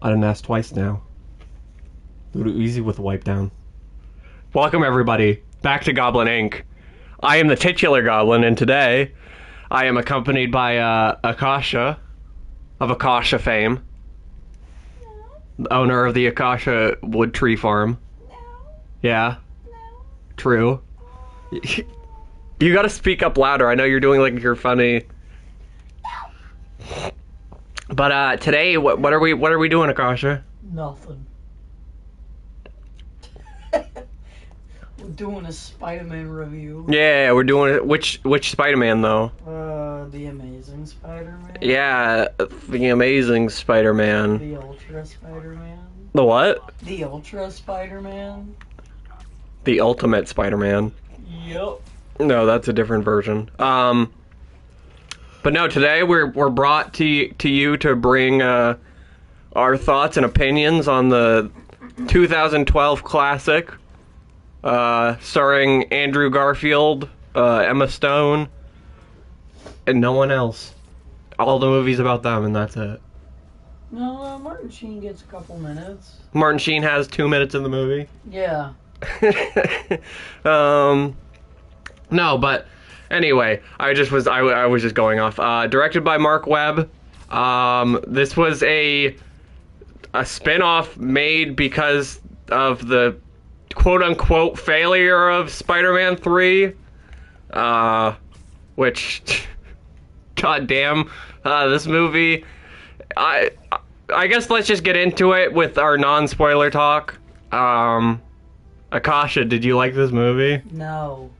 I done asked twice now. Do it easy with the wipe down. Welcome everybody back to Goblin Inc. I am the titular goblin, and today I am accompanied by Akasha of Akasha fame, the owner of the Akasha Wood Tree Farm. Yeah, true. You gotta speak up louder. I know you're doing like you're funny. But today, what are we doing, Akasha? Nothing. We're doing a Spider-Man review. Yeah, we're doing it. Which Spider-Man though? The Amazing Spider-Man. Yeah, the Amazing Spider-Man. The Ultra Spider-Man. The what? The Ultra Spider-Man. The Ultimate Spider-Man. Yep. No, that's a different version. But no, today we're brought to you to bring our thoughts and opinions on the 2012 classic, starring Andrew Garfield, Emma Stone, and no one else. All the movies about them, and that's it. No, Martin Sheen gets a couple minutes. Martin Sheen has 2 minutes in the movie. Yeah. No, but anyway, I was just going off. Directed by Mark Webb. This was a spin-off made because of the quote-unquote failure of Spider-Man 3. Which, goddamn, this movie. I guess let's just get into it with our non-spoiler talk. Akasha, did you like this movie? No.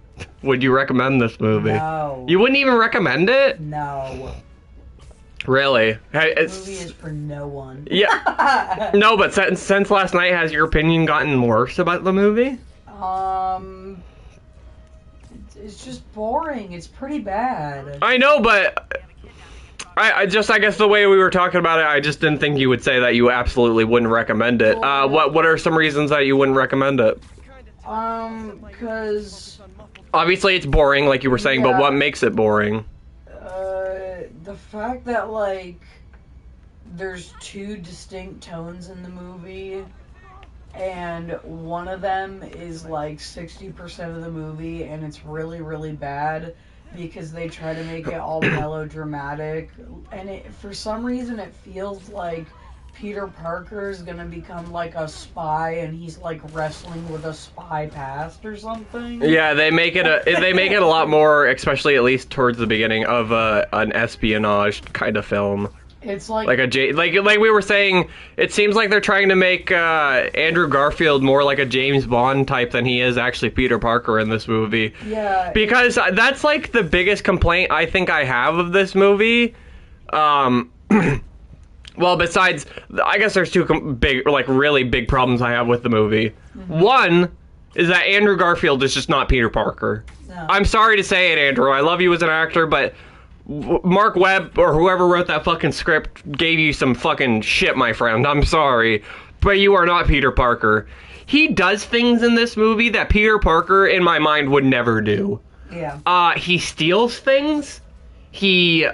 Would you recommend this movie? No. You wouldn't even recommend it? No. Really? This movie is for no one. Yeah. No, but since last night, has your opinion gotten worse about the movie? It's just boring. It's pretty bad. I know, but I guess the way we were talking about it, I just didn't think you would say that you absolutely wouldn't recommend it. What are some reasons that you wouldn't recommend it? Because obviously it's boring, like you were saying, but what makes it boring? The fact that, like, there's two distinct tones in the movie, and one of them is, like, 60% of the movie, and it's really, really bad, because they try to make it all melodramatic, and for some reason it feels like Peter Parker is gonna become like a spy, and he's like wrestling with a spy past or something. Yeah, they make it a lot more, especially at least towards the beginning of an espionage kind of film. It's like like we were saying, it seems like they're trying to make Andrew Garfield more like a James Bond type than he is actually Peter Parker in this movie. Yeah, because that's like the biggest complaint I think I have of this movie. Well, besides, I guess there's two really big problems I have with the movie. Mm-hmm. One is that Andrew Garfield is just not Peter Parker. No. I'm sorry to say it, Andrew. I love you as an actor, but Mark Webb or whoever wrote that fucking script gave you some fucking shit, my friend. I'm sorry, but you are not Peter Parker. He does things in this movie that Peter Parker, in my mind, would never do. Yeah. He steals things. He,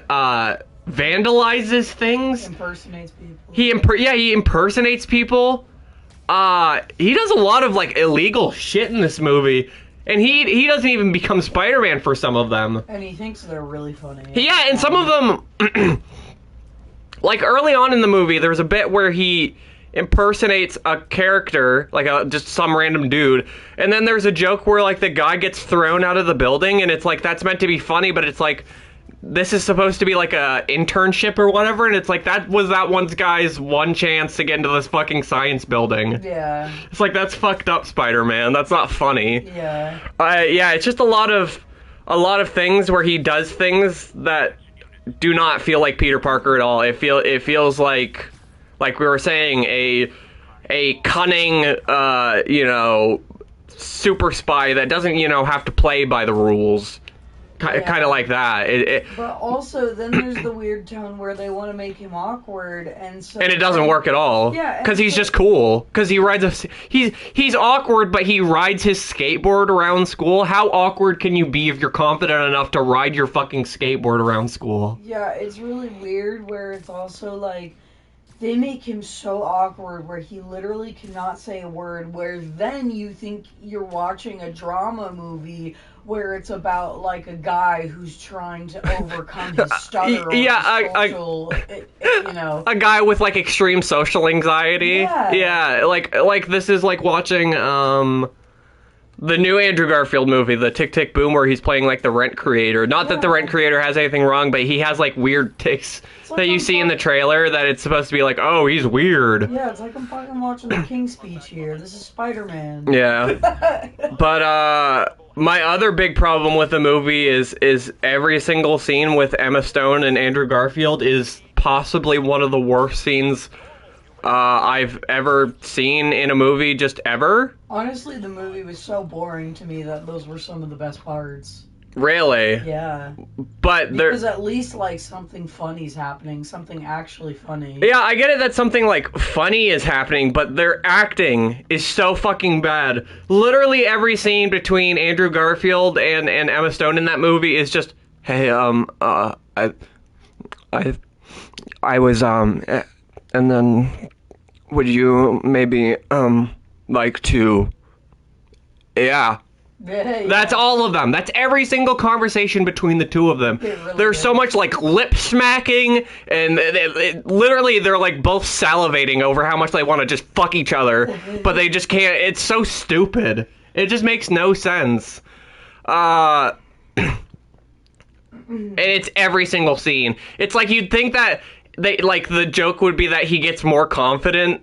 vandalizes things. Impersonates people. He impersonates people. He does a lot of like illegal shit in this movie, and he doesn't even become Spider-Man for some of them. And he thinks they're really funny. Yeah, and some of them, like early on in the movie, there's a bit where he impersonates a character, like just some random dude, and then there's a joke where like the guy gets thrown out of the building, and it's like that's meant to be funny, but it's like, this is supposed to be like a internship or whatever, and it's like that was that one guy's one chance to get into this fucking science building. Yeah. It's like, that's fucked up, Spider-Man. That's not funny. Yeah. Yeah, it's just a lot of things where he does things that do not feel like Peter Parker at all. It feels like we were saying, a cunning super spy that doesn't, have to play by the rules. Kind of like that. But also, then there's the weird tone where they want to make him awkward, and it doesn't work at all. Yeah, because he's just cool. Because he rides he's awkward, but he rides his skateboard around school. How awkward can you be if you're confident enough to ride your fucking skateboard around school? Yeah, it's really weird. Where it's also like, they make him so awkward where he literally cannot say a word, where then you think you're watching a drama movie where it's about, like, a guy who's trying to overcome his stutter you know. A guy with, like, extreme social anxiety. Yeah, like this is like watching, the new Andrew Garfield movie, the Tick, Tick, Boom, where he's playing, like, the rent creator. Not that the rent creator has anything wrong, but he has, like, weird tics that you see in the trailer that it's supposed to be like, oh, he's weird. Yeah, it's like I'm fucking watching the King's Speech here. This is Spider-Man. Yeah. But, my other big problem with the movie is every single scene with Emma Stone and Andrew Garfield is possibly one of the worst scenes I've ever seen in a movie, just ever. Honestly, the movie was so boring to me that those were some of the best parts. Really? Yeah. But because at least, like, something funny's happening, something actually funny. Yeah, I get it that something, like, funny is happening, but their acting is so fucking bad. Literally every scene between Andrew Garfield and Emma Stone in that movie is just, hey, I was, and then, would you maybe, like to... Yeah. That's all of them. That's every single conversation between the two of them. There's so much, like, lip smacking, and literally they're, like, both salivating over how much they want to just fuck each other, but they just can't. It's so stupid. It just makes no sense. And it's every single scene. It's like you'd think that the joke would be that he gets more confident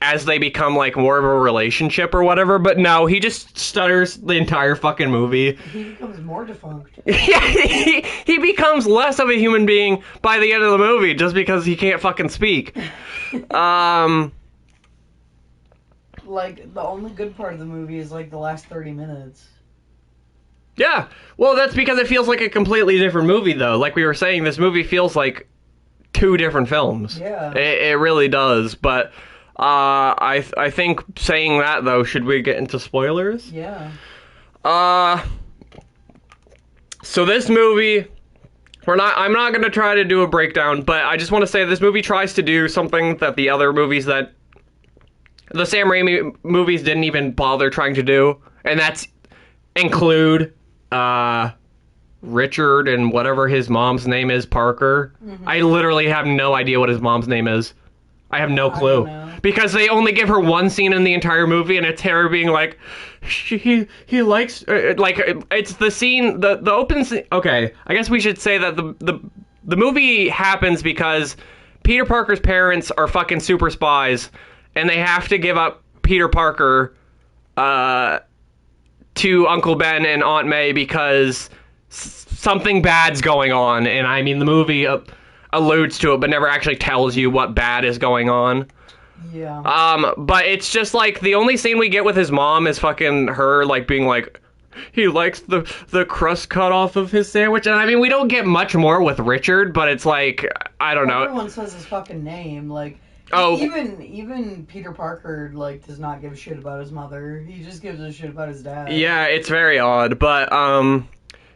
as they become, like, more of a relationship or whatever, but no, he just stutters the entire fucking movie. He becomes more defunct. Yeah, he becomes less of a human being by the end of the movie just because he can't fucking speak. Like, the only good part of the movie is, like, the last 30 minutes. Yeah, well, that's because it feels like a completely different movie, though. Like we were saying, this movie feels like two different films. Yeah. It really does, but I think saying that, though, should we get into spoilers? Yeah. So this movie, I'm not going to try to do a breakdown, but I just want to say this movie tries to do something that the other movies that the Sam Raimi movies didn't even bother trying to do, and that's include Richard and whatever his mom's name is, Parker. Mm-hmm. I literally have no idea what his mom's name is. I have no clue. Because they only give her one scene in the entire movie, and it's her being like, he likes, it's the scene, the open scene. Okay, I guess we should say that the movie happens because Peter Parker's parents are fucking super spies, and they have to give up Peter Parker to Uncle Ben and Aunt May because something bad's going on. And I mean, the movie alludes to it, but never actually tells you what bad is going on. Yeah. But it's just like the only scene we get with his mom is fucking her like being like, he likes the crust cut off of his sandwich. And I mean, we don't get much more with Richard, but it's like, I don't know. Everyone says his fucking name, like. Oh. Even Peter Parker, like, does not give a shit about his mother. He just gives a shit about his dad. Yeah, it's very odd, but,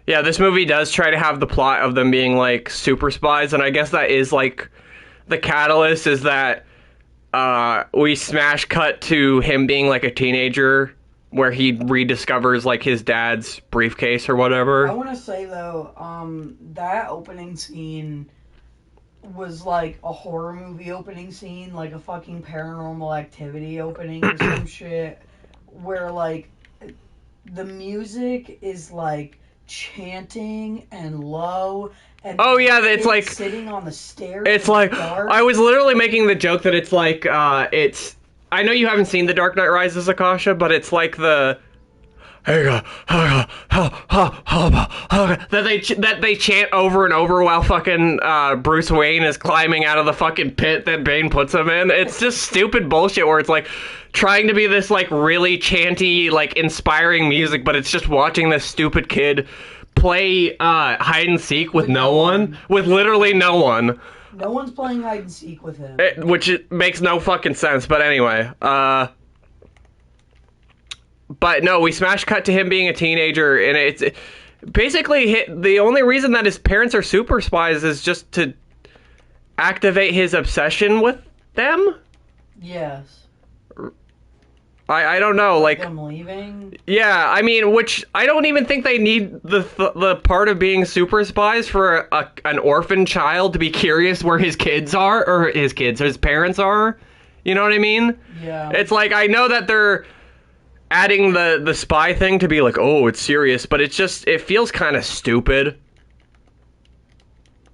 yeah, this movie does try to have the plot of them being, like, super spies, and I guess that is, like, the catalyst is that, we smash cut to him being, like, a teenager, where he rediscovers, like, his dad's briefcase or whatever. I want to say, though, that opening scene was like a horror movie opening scene, like a fucking Paranormal Activity opening or some shit, where like the music is like chanting and low, and oh yeah, it's like sitting on the stairs. It's like I was literally making the joke that it's like it's. I know you haven't seen The Dark Knight Rises, Akasha, but it's like the. That they chant over and over while fucking Bruce Wayne is climbing out of the fucking pit that Bane puts him in. It's just stupid bullshit where it's like trying to be this like really chanty, like inspiring music, but it's just watching this stupid kid play hide and seek with no one, with literally no one. No one's playing hide and seek with him. Which makes no fucking sense, but anyway, but no, we smash cut to him being a teenager, and it's basically the only reason that his parents are super spies is just to activate his obsession with them? Yes. I don't know, like... Them leaving? Yeah, I mean, which I don't even think they need the part of being super spies for an orphan child to be curious where his kids are, or his parents are. You know what I mean? Yeah. It's like, I know that they're adding the spy thing to be like, oh, it's serious, but it's just, it feels kind of stupid.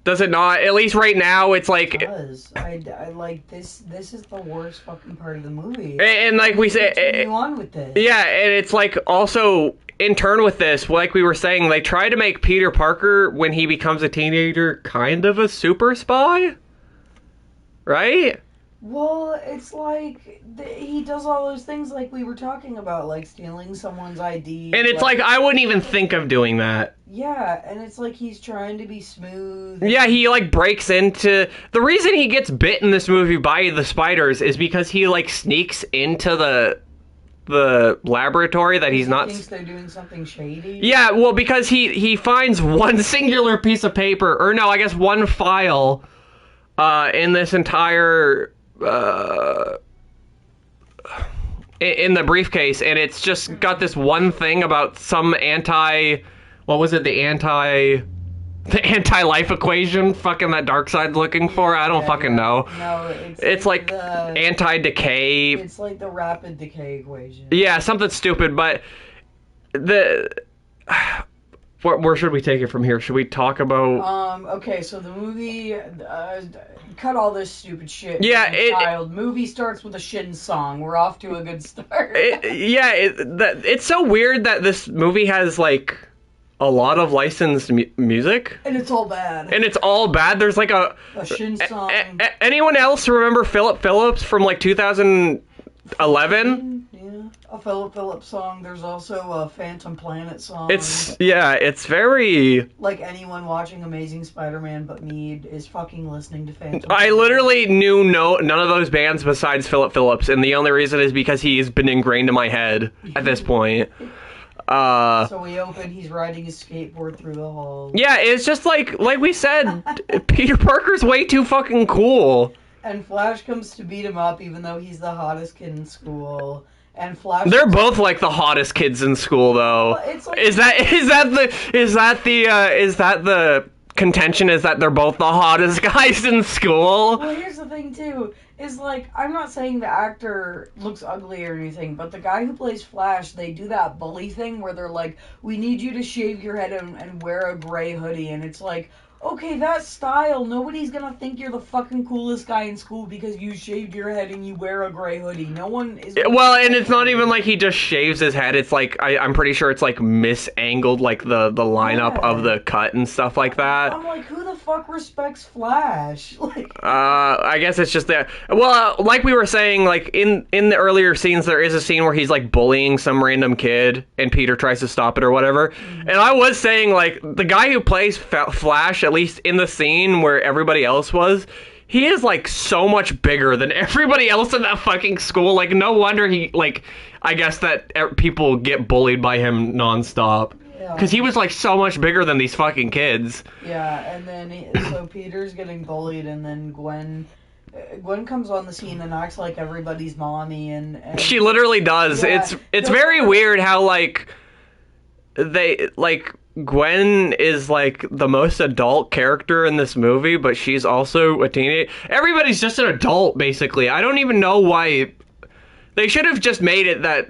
Does it not? At least right now, it's like... It does. I like, this is the worst fucking part of the movie. And like we say... Continue on with this. Yeah, and it's like, also, in turn with this, like we were saying, they try to make Peter Parker, when he becomes a teenager, kind of a super spy? Right? Well, it's like, he does all those things like we were talking about, like stealing someone's ID. And it's like, I wouldn't even think of doing that. Yeah, and it's like he's trying to be smooth. Yeah, he, like, breaks into... The reason he gets bit in this movie by the spiders is because he, like, sneaks into the laboratory that he's not... He thinks they're doing something shady? Yeah, well, because he finds one singular piece of paper, or no, I guess one file, in this entire... in the briefcase, and it's just got this one thing about some what was it, the anti-life equation fucking that Darkseid's looking for? I don't fucking know. No, it's like the anti-decay. It's like the rapid decay equation. Yeah, something stupid, but where should we take it from here? Should we talk about... Okay, so the movie, cut all this stupid shit. Yeah, movie starts with a Shin song. We're off to a good start. It's so weird that this movie has, like, a lot of licensed music. And it's all bad. There's, like, a Shin song. Anyone else remember Philip Phillips from, like, 2011? A Philip Phillips song. There's also a Phantom Planet song. It's very... Like, anyone watching Amazing Spider-Man but me is fucking listening to Phantom I Planet. literally knew none of those bands besides Philip Phillips, and the only reason is because he's been ingrained in my head at this point. So we open, he's riding his skateboard through the hall. Yeah, it's just like we said, Peter Parker's way too fucking cool. And Flash comes to beat him up even though he's the hottest kid in school. And Flash... They're both like the hottest kids in school, though. Well, it's like... Is that the contention? Is that they're both the hottest guys in school? Well, here's the thing too. Is like, I'm not saying the actor looks ugly or anything, but the guy who plays Flash, they do that bully thing where they're like, we need you to shave your head and wear a gray hoodie, and it's like, okay, that style, nobody's gonna think you're the fucking coolest guy in school because you shaved your head and you wear a gray hoodie. No one is... Well, and it's not even like he just shaves his head. It's like, I'm pretty sure it's like misangled, like the lineup of the cut and stuff like that. I'm like, who the fuck respects Flash? Like... I guess it's just that... Well, like we were saying, like, in the earlier scenes, there is a scene where he's, like, bullying some random kid, and Peter tries to stop it or whatever. Mm-hmm. And I was saying, like, the guy who plays Flash, at least in the scene where everybody else was, he is, like, so much bigger than everybody else in that fucking school. Like, no wonder he, like, I guess that people get bullied by him nonstop. Because he was, like, so much bigger than these fucking kids. Yeah, and then, so Peter's getting bullied, and then Gwen comes on the scene and acts like everybody's mommy, and she literally does. Yeah, it's very weird how, like, Gwen is, like, the most adult character in this movie, but she's also a teenager. Everybody's just an adult, basically. I don't even know why... They should have just made it that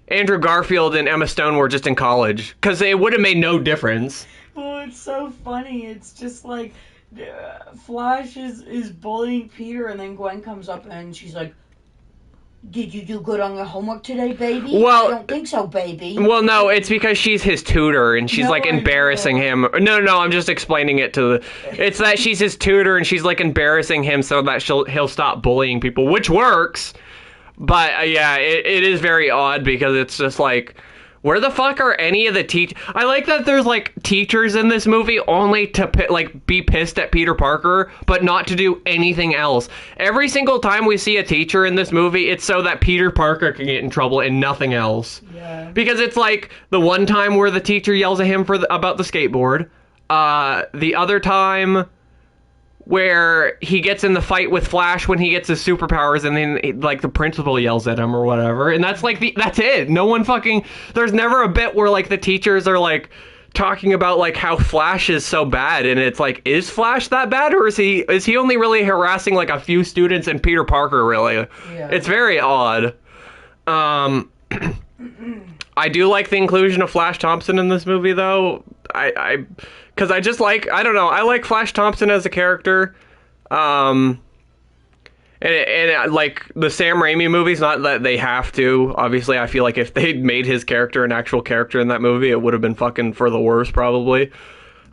Andrew Garfield and Emma Stone were just in college, because it would have made no difference. Well, it's so funny. It's just, like, Flash is bullying Peter, and then Gwen comes up and she's like, did you do good on your homework today, baby? Well, I don't think so, baby. Well, no, it's because she's his tutor, and she's, like, embarrassing him. No, I'm just explaining it to the... It's that she's his tutor, and she's, like, embarrassing him so that he'll stop bullying people, which works. But, yeah, it is very odd, because it's just, like... Where the fuck are any of the I like that there's, like, teachers in this movie only to, like, be pissed at Peter Parker, but not to do anything else. Every single time we see a teacher in this movie, it's so that Peter Parker can get in trouble and nothing else. Yeah. Because it's, like, the one time where the teacher yells at him about the skateboard. The other time where he gets in the fight with Flash when he gets his superpowers, and then like the principal yells at him or whatever, and that's like that's it. No one fucking. There's never a bit where like the teachers are like talking about like how Flash is so bad, and it's like, is Flash that bad, or is he only really harassing like a few students and Peter Parker really? Yeah. It's very odd. I do like the inclusion of Flash Thompson in this movie though. Because I just like, I don't know, I like Flash Thompson as a character. And like the Sam Raimi movies, not that they have to. Obviously, I feel like if they'd made his character an actual character in that movie, it would have been fucking for the worse, probably.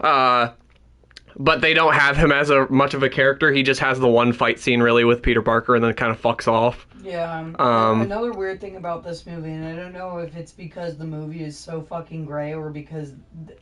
But they don't have him as much of a character. He just has the one fight scene, really, with Peter Parker, and then kind of fucks off. Yeah. Another weird thing about this movie, and I don't know if it's because the movie is so fucking gray or because...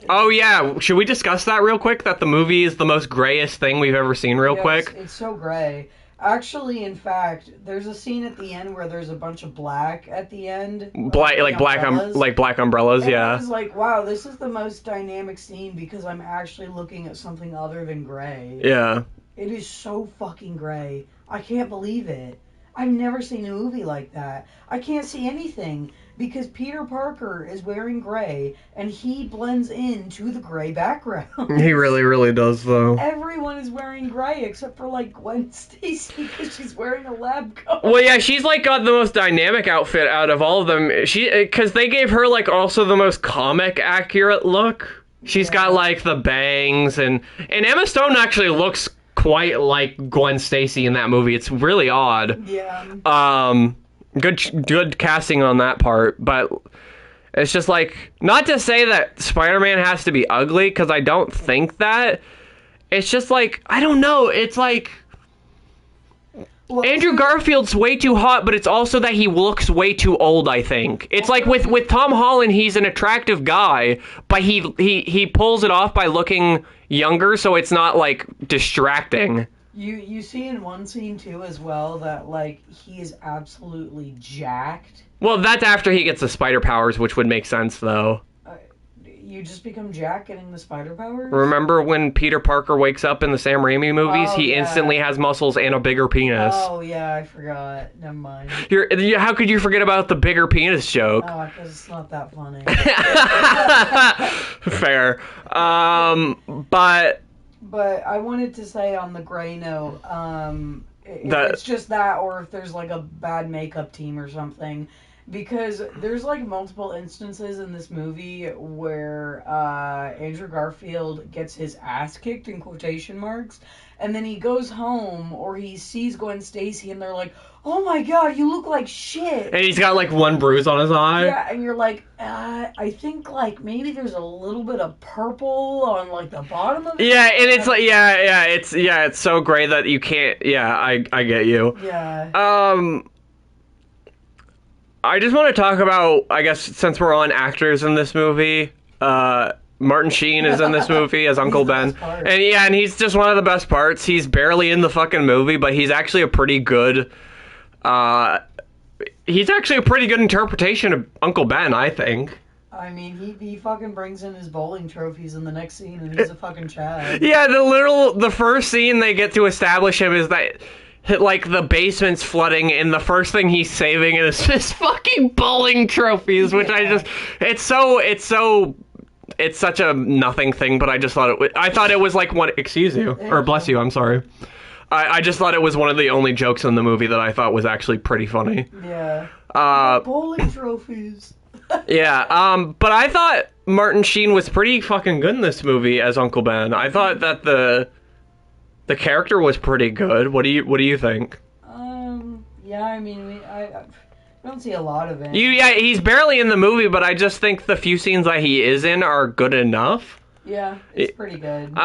Oh, yeah. Should we discuss that real quick? That the movie is the most grayest thing we've ever seen real quick? It's so gray. Actually, in fact, there's a scene at the end where there's a bunch of black at the end. Black umbrellas, and yeah. I was like, wow, this is the most dynamic scene because I'm actually looking at something other than gray. Yeah. It is so fucking gray. I can't believe it. I've never seen a movie like that. I can't see anything because Peter Parker is wearing gray and he blends into the gray background. He really, really does, though. Everyone is wearing gray except for like Gwen Stacy because she's wearing a lab coat. Well, yeah, she's like got the most dynamic outfit out of all of them. Because they gave her like also the most comic accurate look. She's got like the bangs and Emma Stone actually looks quite like Gwen Stacy in that movie. It's really odd. Yeah. Good casting on that part, but it's just like, not to say that Spider-Man has to be ugly, because I don't think that. It's just like, I don't know, it's like, Andrew Garfield's way too hot, but it's also that he looks way too old, I think. It's like with Tom Holland, he's an attractive guy, but he pulls it off by looking younger, so it's not like distracting. You see in one scene too as well that like he is absolutely jacked. Well, that's after he gets the spider powers, which would make sense though. You just become Jack getting the spider powers? Remember when Peter Parker wakes up in the Sam Raimi movies? He instantly has muscles and a bigger penis. Oh, yeah, I forgot. Never mind. How could you forget about the bigger penis joke? Oh, because it's not that funny. Fair. But I wanted to say on the gray note, if it's just that or if there's like a bad makeup team or something. Because there's like multiple instances in this movie where Andrew Garfield gets his ass kicked in quotation marks, and then he goes home or he sees Gwen Stacy and they're like, "Oh my god, you look like shit." And he's got like one bruise on his eye. Yeah, and you're like, I think like maybe there's a little bit of purple on like the bottom of it. Yeah, and it's like it's so gray that you can't. Yeah, I get you. Yeah. I just want to talk about, I guess, since we're on actors in this movie, Martin Sheen is in this movie as Uncle Ben. And he's just one of the best parts. He's barely in the fucking movie, but he's actually a pretty good, interpretation of Uncle Ben, I think. I mean, he fucking brings in his bowling trophies in the next scene, and he's a fucking Chad. Yeah, the first scene they get to establish him is that, like, the basement's flooding, and the first thing he's saving is his fucking bowling trophies, which it's such a nothing thing, but I just thought I thought it was like one, excuse you, or bless you, I'm sorry. I just thought it was one of the only jokes in the movie that I thought was actually pretty funny. Yeah. Bowling trophies. Yeah, but I thought Martin Sheen was pretty fucking good in this movie as Uncle Ben. I thought that the character was pretty good. What do you think? Yeah, I mean, I don't see a lot of it. Yeah, he's barely in the movie, but I just think the few scenes that he is in are good enough. Yeah, it's pretty good.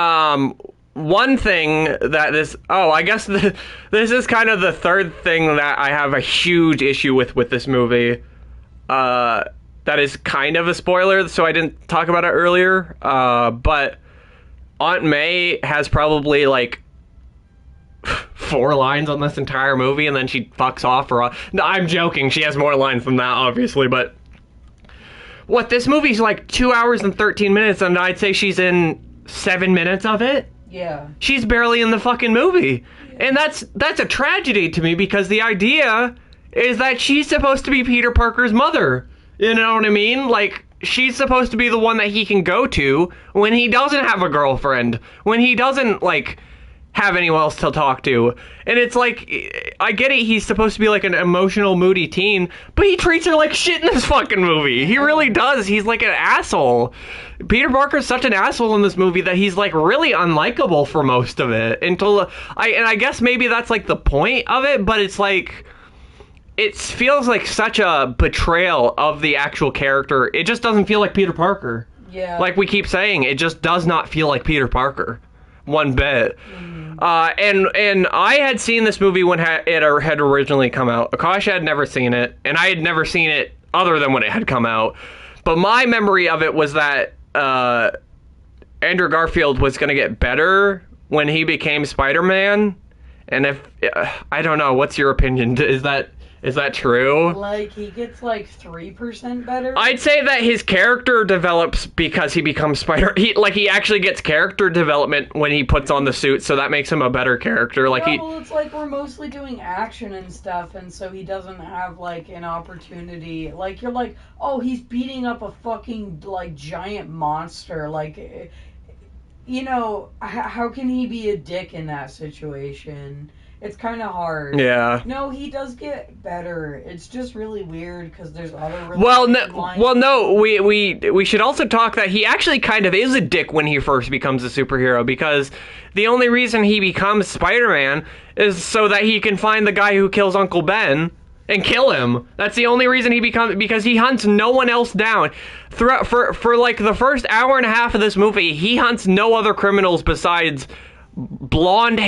One thing that I guess this is kind of the third thing that I have a huge issue with this movie. That is kind of a spoiler, so I didn't talk about it earlier. But Aunt May has probably like 4 lines on this entire movie, and then she fucks off. No, I'm joking. She has more lines than that, obviously. But this movie's like 2 hours and 13 minutes, and I'd say she's in 7 minutes of it. Yeah. She's barely in the fucking movie. Yeah. And that's a tragedy to me, because the idea is that she's supposed to be Peter Parker's mother. You know what I mean? Like, she's supposed to be the one that he can go to when he doesn't have a girlfriend, when he doesn't, like, have anyone else to talk to. And it's like, I get it, he's supposed to be like an emotional, moody teen, but he treats her like shit in this fucking movie. He really does. He's like an asshole. Peter Parker's such an asshole in this movie that he's like really unlikable for most of it. Until I guess maybe that's like the point of it, but it's like, it feels like such a betrayal of the actual character. It just doesn't feel like Peter Parker. Yeah. Like we keep saying, it just does not feel like Peter Parker. One bit. And I had seen this movie when it had originally come out. Akasha had never seen it, and I had never seen it other than when it had come out. But my memory of it was that Andrew Garfield was going to get better when he became Spider-Man. And if I don't know, what's your opinion? Is that true? Like, he gets, like, 3% better? I'd say that his character develops because he becomes Spider... He actually gets character development when he puts on the suit, so that makes him a better character. Like, well, it's like we're mostly doing action and stuff, and so he doesn't have, like, an opportunity. Like, you're like, oh, he's beating up a fucking, like, giant monster. Like, you know, how can he be a dick in that situation? It's kind of hard. Yeah. No, he does get better. It's just really weird because there's other. Well, no. We should also talk that he actually kind of is a dick when he first becomes a superhero, because the only reason he becomes Spider-Man is so that he can find the guy who kills Uncle Ben and kill him. That's the only reason he becomes, because he hunts no one else down. Throughout for like the first hour and a half of this movie, he hunts no other criminals besides blonde,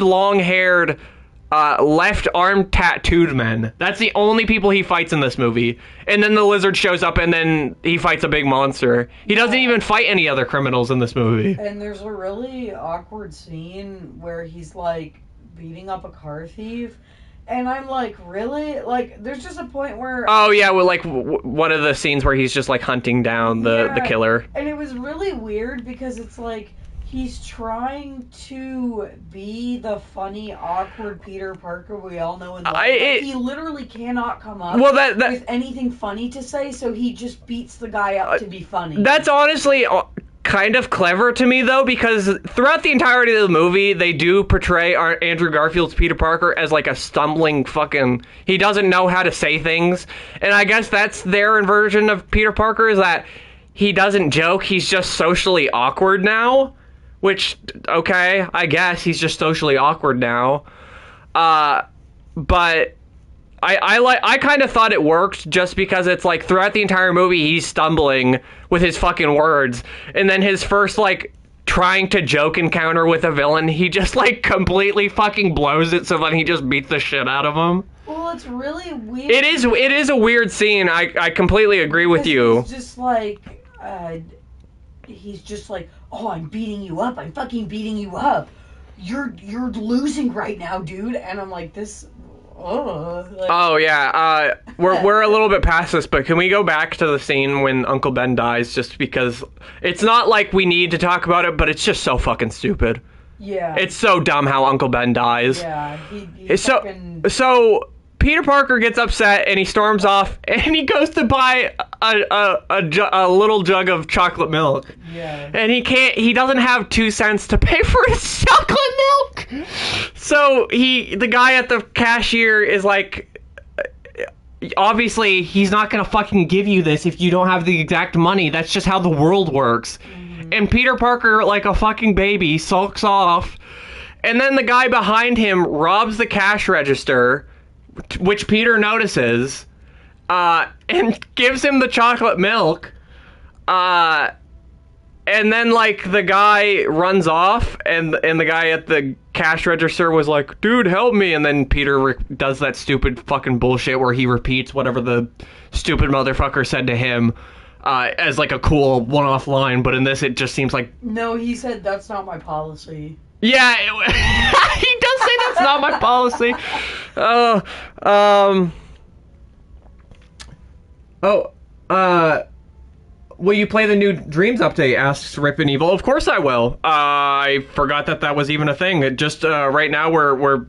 long-haired, left arm tattooed men. That's the only people he fights in this movie. And then the lizard shows up, and then he fights a big monster. He doesn't even fight any other criminals in this movie. And there's a really awkward scene where he's like beating up a car thief. And I'm like, really? Like, there's just a point where... Oh, yeah, well, like, one of the scenes where he's just, like, hunting down the killer. And it was really weird because it's like, he's trying to be the funny, awkward Peter Parker we all know and love. He literally cannot come up with anything funny to say, so he just beats the guy up to be funny. That's honestly kind of clever to me, though, because throughout the entirety of the movie, they do portray Andrew Garfield's Peter Parker as, like, a stumbling fucking... He doesn't know how to say things. And I guess that's their version of Peter Parker, is that he doesn't joke, he's just socially awkward now. Which, okay, I guess he's just socially awkward now. But I kind of thought it worked just because it's like throughout the entire movie he's stumbling with his fucking words. And then his first, like, trying to joke encounter with a villain, he just, like, completely fucking blows it, so then he just beats the shit out of him. Well, it's really weird. It is a weird scene. I completely agree with you. He's just like, oh, I'm beating you up. I'm fucking beating you up. You're losing right now, dude. And I'm like, this... Oh, yeah. We're a little bit past this, but can we go back to the scene when Uncle Ben dies, just because it's not like we need to talk about it, but it's just so fucking stupid. Yeah. It's so dumb how Uncle Ben dies. Yeah. So Peter Parker gets upset and he storms off and he goes to buy a little jug of chocolate milk. Yeah. And he doesn't have 2 cents to pay for his chocolate milk. So the guy at the cashier is like, obviously he's not gonna fucking give you this if you don't have the exact money. That's just how the world works. Mm-hmm. And Peter Parker, like a fucking baby, sulks off. And then the guy behind him robs the cash register, which Peter notices, and gives him the chocolate milk, and then, like, the guy runs off, and the guy at the cash register was like, dude, help me, and then Peter does that stupid fucking bullshit where he repeats whatever the stupid motherfucker said to him, as, like, a cool one-off line, but in this it just seems like... No, he said, that's not my policy. Yeah, he does say that's not my policy. Will you play the new Dreams update? Asks Rip and Evil. Of course I will. I forgot that was even a thing. It just right now we're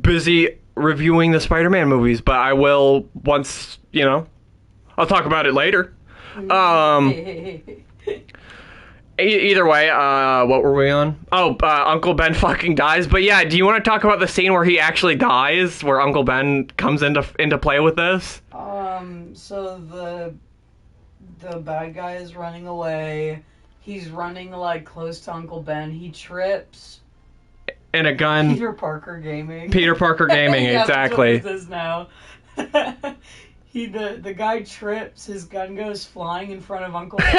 busy reviewing the Spider-Man movies, but I will once, I'll talk about it later. Either way, what were we on? Oh, Uncle Ben fucking dies. But yeah, do you want to talk about the scene where he actually dies, where Uncle Ben comes into play with this? So the bad guy is running away. He's running like close to Uncle Ben. He trips. And a gun. Peter Parker Gaming. Peter Parker Gaming, yeah, exactly. That's what this is now. The guy trips, his gun goes flying in front of Uncle Ben.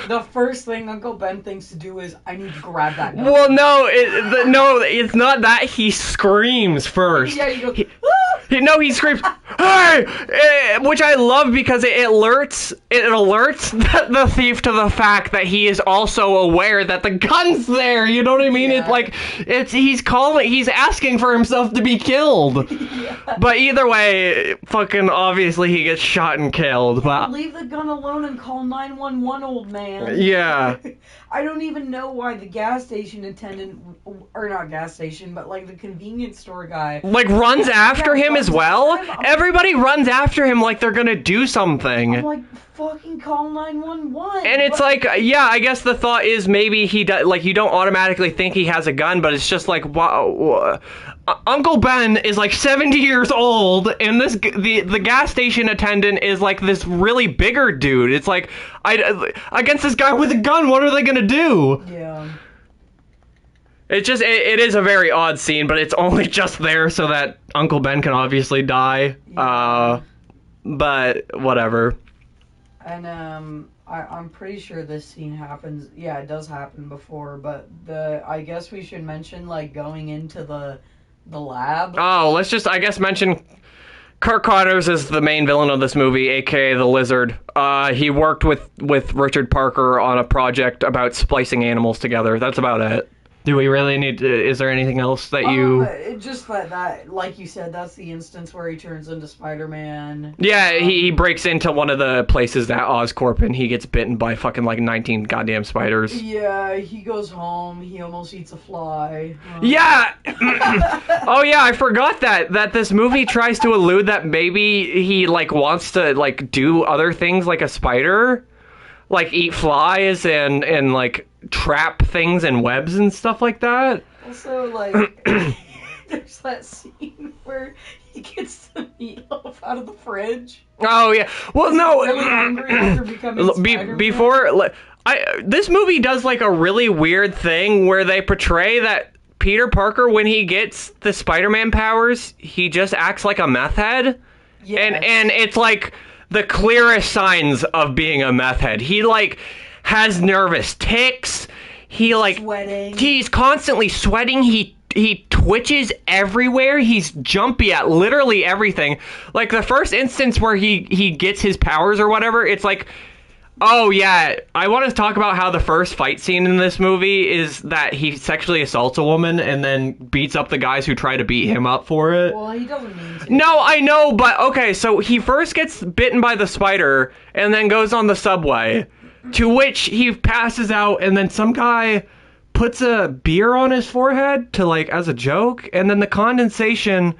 The first thing Uncle Ben thinks to do is, I need to grab that gun. Well, no, it's not that. He screams first. Yeah, he goes, he screams, hey! Which I love because it alerts the thief to the fact that he is also aware that the gun's there. You know what I mean? Yeah. He's asking for himself to be killed. Yeah. But either way, fucking obviously he gets shot and killed. But leave the gun alone and call 911, old man. Yeah. I don't even know why the gas station attendant, or not gas station, but like the convenience store guy, runs after him as well. Everybody runs after him like they're gonna do something. I'm like, fucking call 911. And it's yeah, I guess the thought is maybe he does. Like, you don't automatically think he has a gun, but it's just like, wow. Uncle Ben is like 70 years old, and the gas station attendant is like this really bigger dude. It's like, against this guy with a gun, what are they gonna do? Yeah. It's just, it is a very odd scene, but it's only just there so that Uncle Ben can obviously die. Yeah. But whatever. And I'm pretty sure this scene happens. Yeah, it does happen before, but I guess we should mention like going into the lab. Oh, let's just, I guess, mention Kirk Connors is the main villain of this movie, aka the Lizard. He worked with Richard Parker on a project about splicing animals together. That's about it. Do we really need to, is there anything else that you... Just that, like you said, that's the instance where he turns into Spider-Man. Yeah, he breaks into one of the places at Oscorp and he gets bitten by fucking like 19 goddamn spiders. Yeah, he goes home, he almost eats a fly. Yeah! Oh yeah, I forgot that this movie tries to allude that maybe he like wants to like do other things like a spider. Like eat flies and like trap things in webs and stuff like that. Also, like, there's that scene where he gets the meatloaf out of the fridge. Oh yeah. Well, no. He's really hungry after becoming Spider-Man. Before, this movie does like a really weird thing where they portray that Peter Parker, when he gets the Spider-Man powers, he just acts like a meth head. Yes. And it's like the clearest signs of being a meth head. He like has nervous tics. He like sweating. He's constantly sweating. He twitches everywhere. He's jumpy at literally everything. Like the first instance where he gets his powers or whatever, it's like, oh yeah, I want to talk about how the first fight scene in this movie is that he sexually assaults a woman and then beats up the guys who try to beat him up for it. Well, he doesn't mean to. No, I know, but okay, so he first gets bitten by the spider and then goes on the subway, to which he passes out, and then some guy puts a beer on his forehead to like as a joke, and then the condensation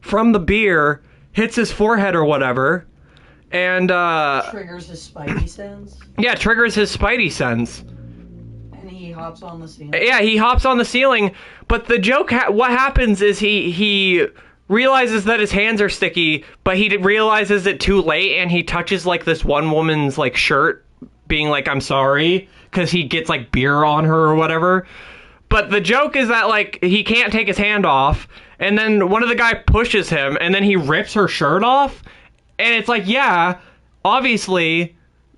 from the beer hits his forehead or whatever. And triggers his spidey sense. Yeah, triggers his spidey sense. And he hops on the ceiling. Yeah, he hops on the ceiling. But the joke, what happens is he realizes that his hands are sticky, but he realizes it too late, and he touches like this one woman's like shirt, being like, I'm sorry, because he gets like beer on her or whatever. But the joke is that like he can't take his hand off, and then one of the guy pushes him, and then he rips her shirt off. And it's like, yeah, obviously,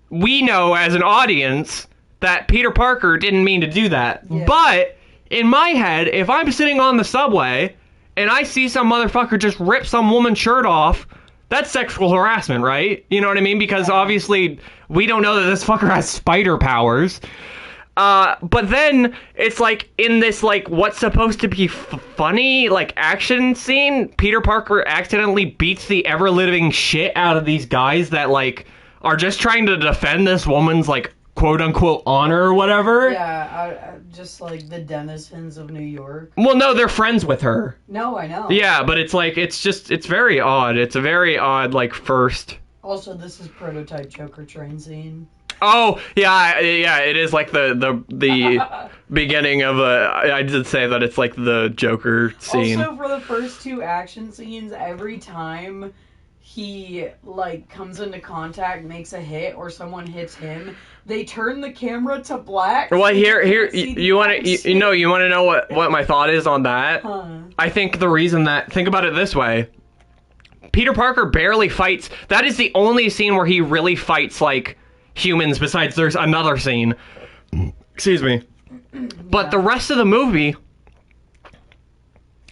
we know as an audience that Peter Parker didn't mean to do that. Yeah. But in my head, if I'm sitting on the subway and I see some motherfucker just rip some woman's shirt off, that's sexual harassment, right? You know what I mean? Because obviously, we don't know that this fucker has spider powers. But then it's like in this like what's supposed to be funny like action scene, Peter Parker accidentally beats the ever living shit out of these guys that like are just trying to defend this woman's, like, quote-unquote honor or whatever. Yeah, just like the denizens of New York. Well, no, they're friends with her. No, I know. Yeah, but it's like, it's very odd. It's a very odd, like, first... Also, this is prototype Joker train scene. Oh, yeah, it is like the beginning of I did say that it's like the Joker scene. Also, for the first two action scenes, every time he, like, comes into contact, makes a hit, or someone hits him, they turn the camera to black. Well, here, you want to, you want to know what my thought is on that? Huh. I think the reason that, think about it this way. Peter Parker barely fights. That is the only scene where he really fights, like, humans, besides there's another scene. Excuse me. But the rest of the movie,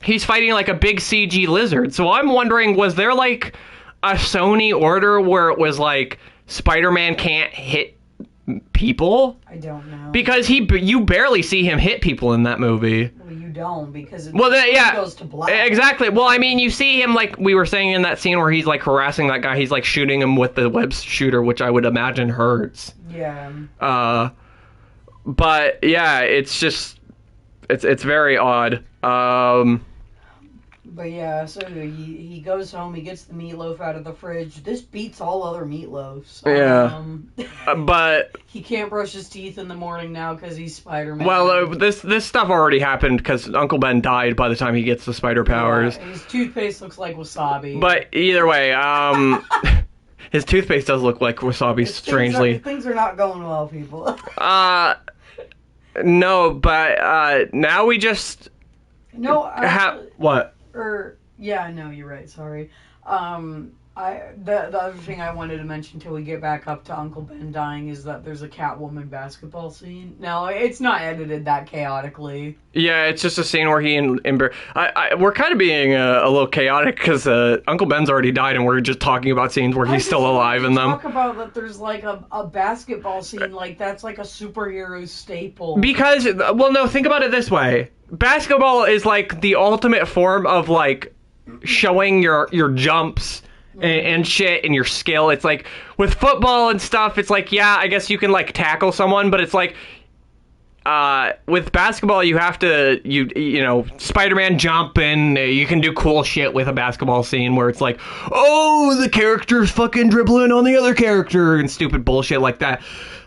he's fighting, like, a big CG lizard. So I'm wondering, was there, like, a Sony order where it was, like, Spider-Man can't hit people? I don't know. Because you barely see him hit people in that movie. Well, you don't, because it goes to black. Exactly. Well, I mean, you see him, like we were saying in that scene where he's, like, harassing that guy. He's, like, shooting him with the web shooter, which I would imagine hurts. Yeah. But, yeah, it's just... It's very odd. But yeah, so he goes home, he gets the meatloaf out of the fridge. This beats all other meatloafs. Yeah. But... He can't brush his teeth in the morning now because he's Spider-Man. Well, this stuff already happened because Uncle Ben died by the time he gets the spider powers. Yeah, his toothpaste looks like wasabi. But either way, his toothpaste does look like wasabi, strangely. Things are not going well, people. No, but now we just... No, what? Yeah, no, you're right, sorry. The other thing I wanted to mention till we get back up to Uncle Ben dying is that there's a Catwoman basketball scene. No, it's not edited that chaotically. Yeah, it's just a scene where he and we're kind of being a little chaotic because Uncle Ben's already died and we're just talking about scenes where he's still alive in them. Talk about that there's like a basketball scene, like that's like a superhero staple. Because, well, no, think about it this way. Basketball is like the ultimate form of like showing your jumps and shit and your skill. It's like with football and stuff, it's like, yeah, I guess you can like tackle someone, but it's like with basketball you have to you know, Spider-Man jumping, you can do cool shit with a basketball scene where it's like, oh, the character's fucking dribbling on the other character and stupid bullshit like that.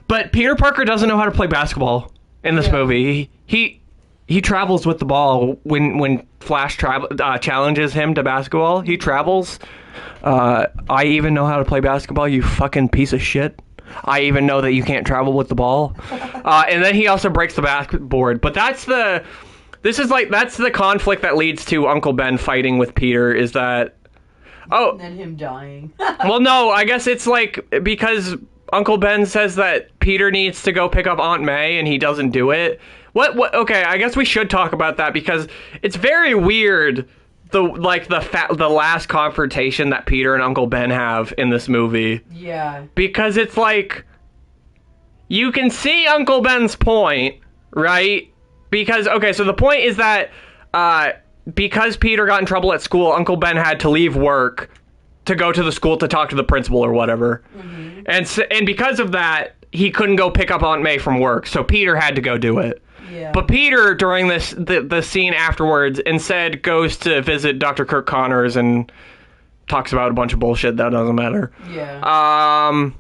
But Peter Parker doesn't know how to play basketball in this movie. He travels with the ball when Flash challenges him to basketball. He travels. I even know how to play basketball, you fucking piece of shit. I even know that you can't travel with the ball. And then he also breaks the basketboard. But that's the conflict that leads to Uncle Ben fighting with Peter, is that... Oh. And then him dying. Well, no, I guess it's like, because Uncle Ben says that Peter needs to go pick up Aunt May and he doesn't do it. What? Okay, I guess we should talk about that because it's very weird. The last confrontation that Peter and Uncle Ben have in this movie. Yeah. Because it's like, you can see Uncle Ben's point, right? Because, okay, so the point is that because Peter got in trouble at school, Uncle Ben had to leave work to go to the school to talk to the principal or whatever. Mm-hmm. And because of that, he couldn't go pick up Aunt May from work, so Peter had to go do it. Yeah. But Peter, during the scene afterwards, instead goes to visit Dr. Kirk Connors and talks about a bunch of bullshit that doesn't matter. Yeah.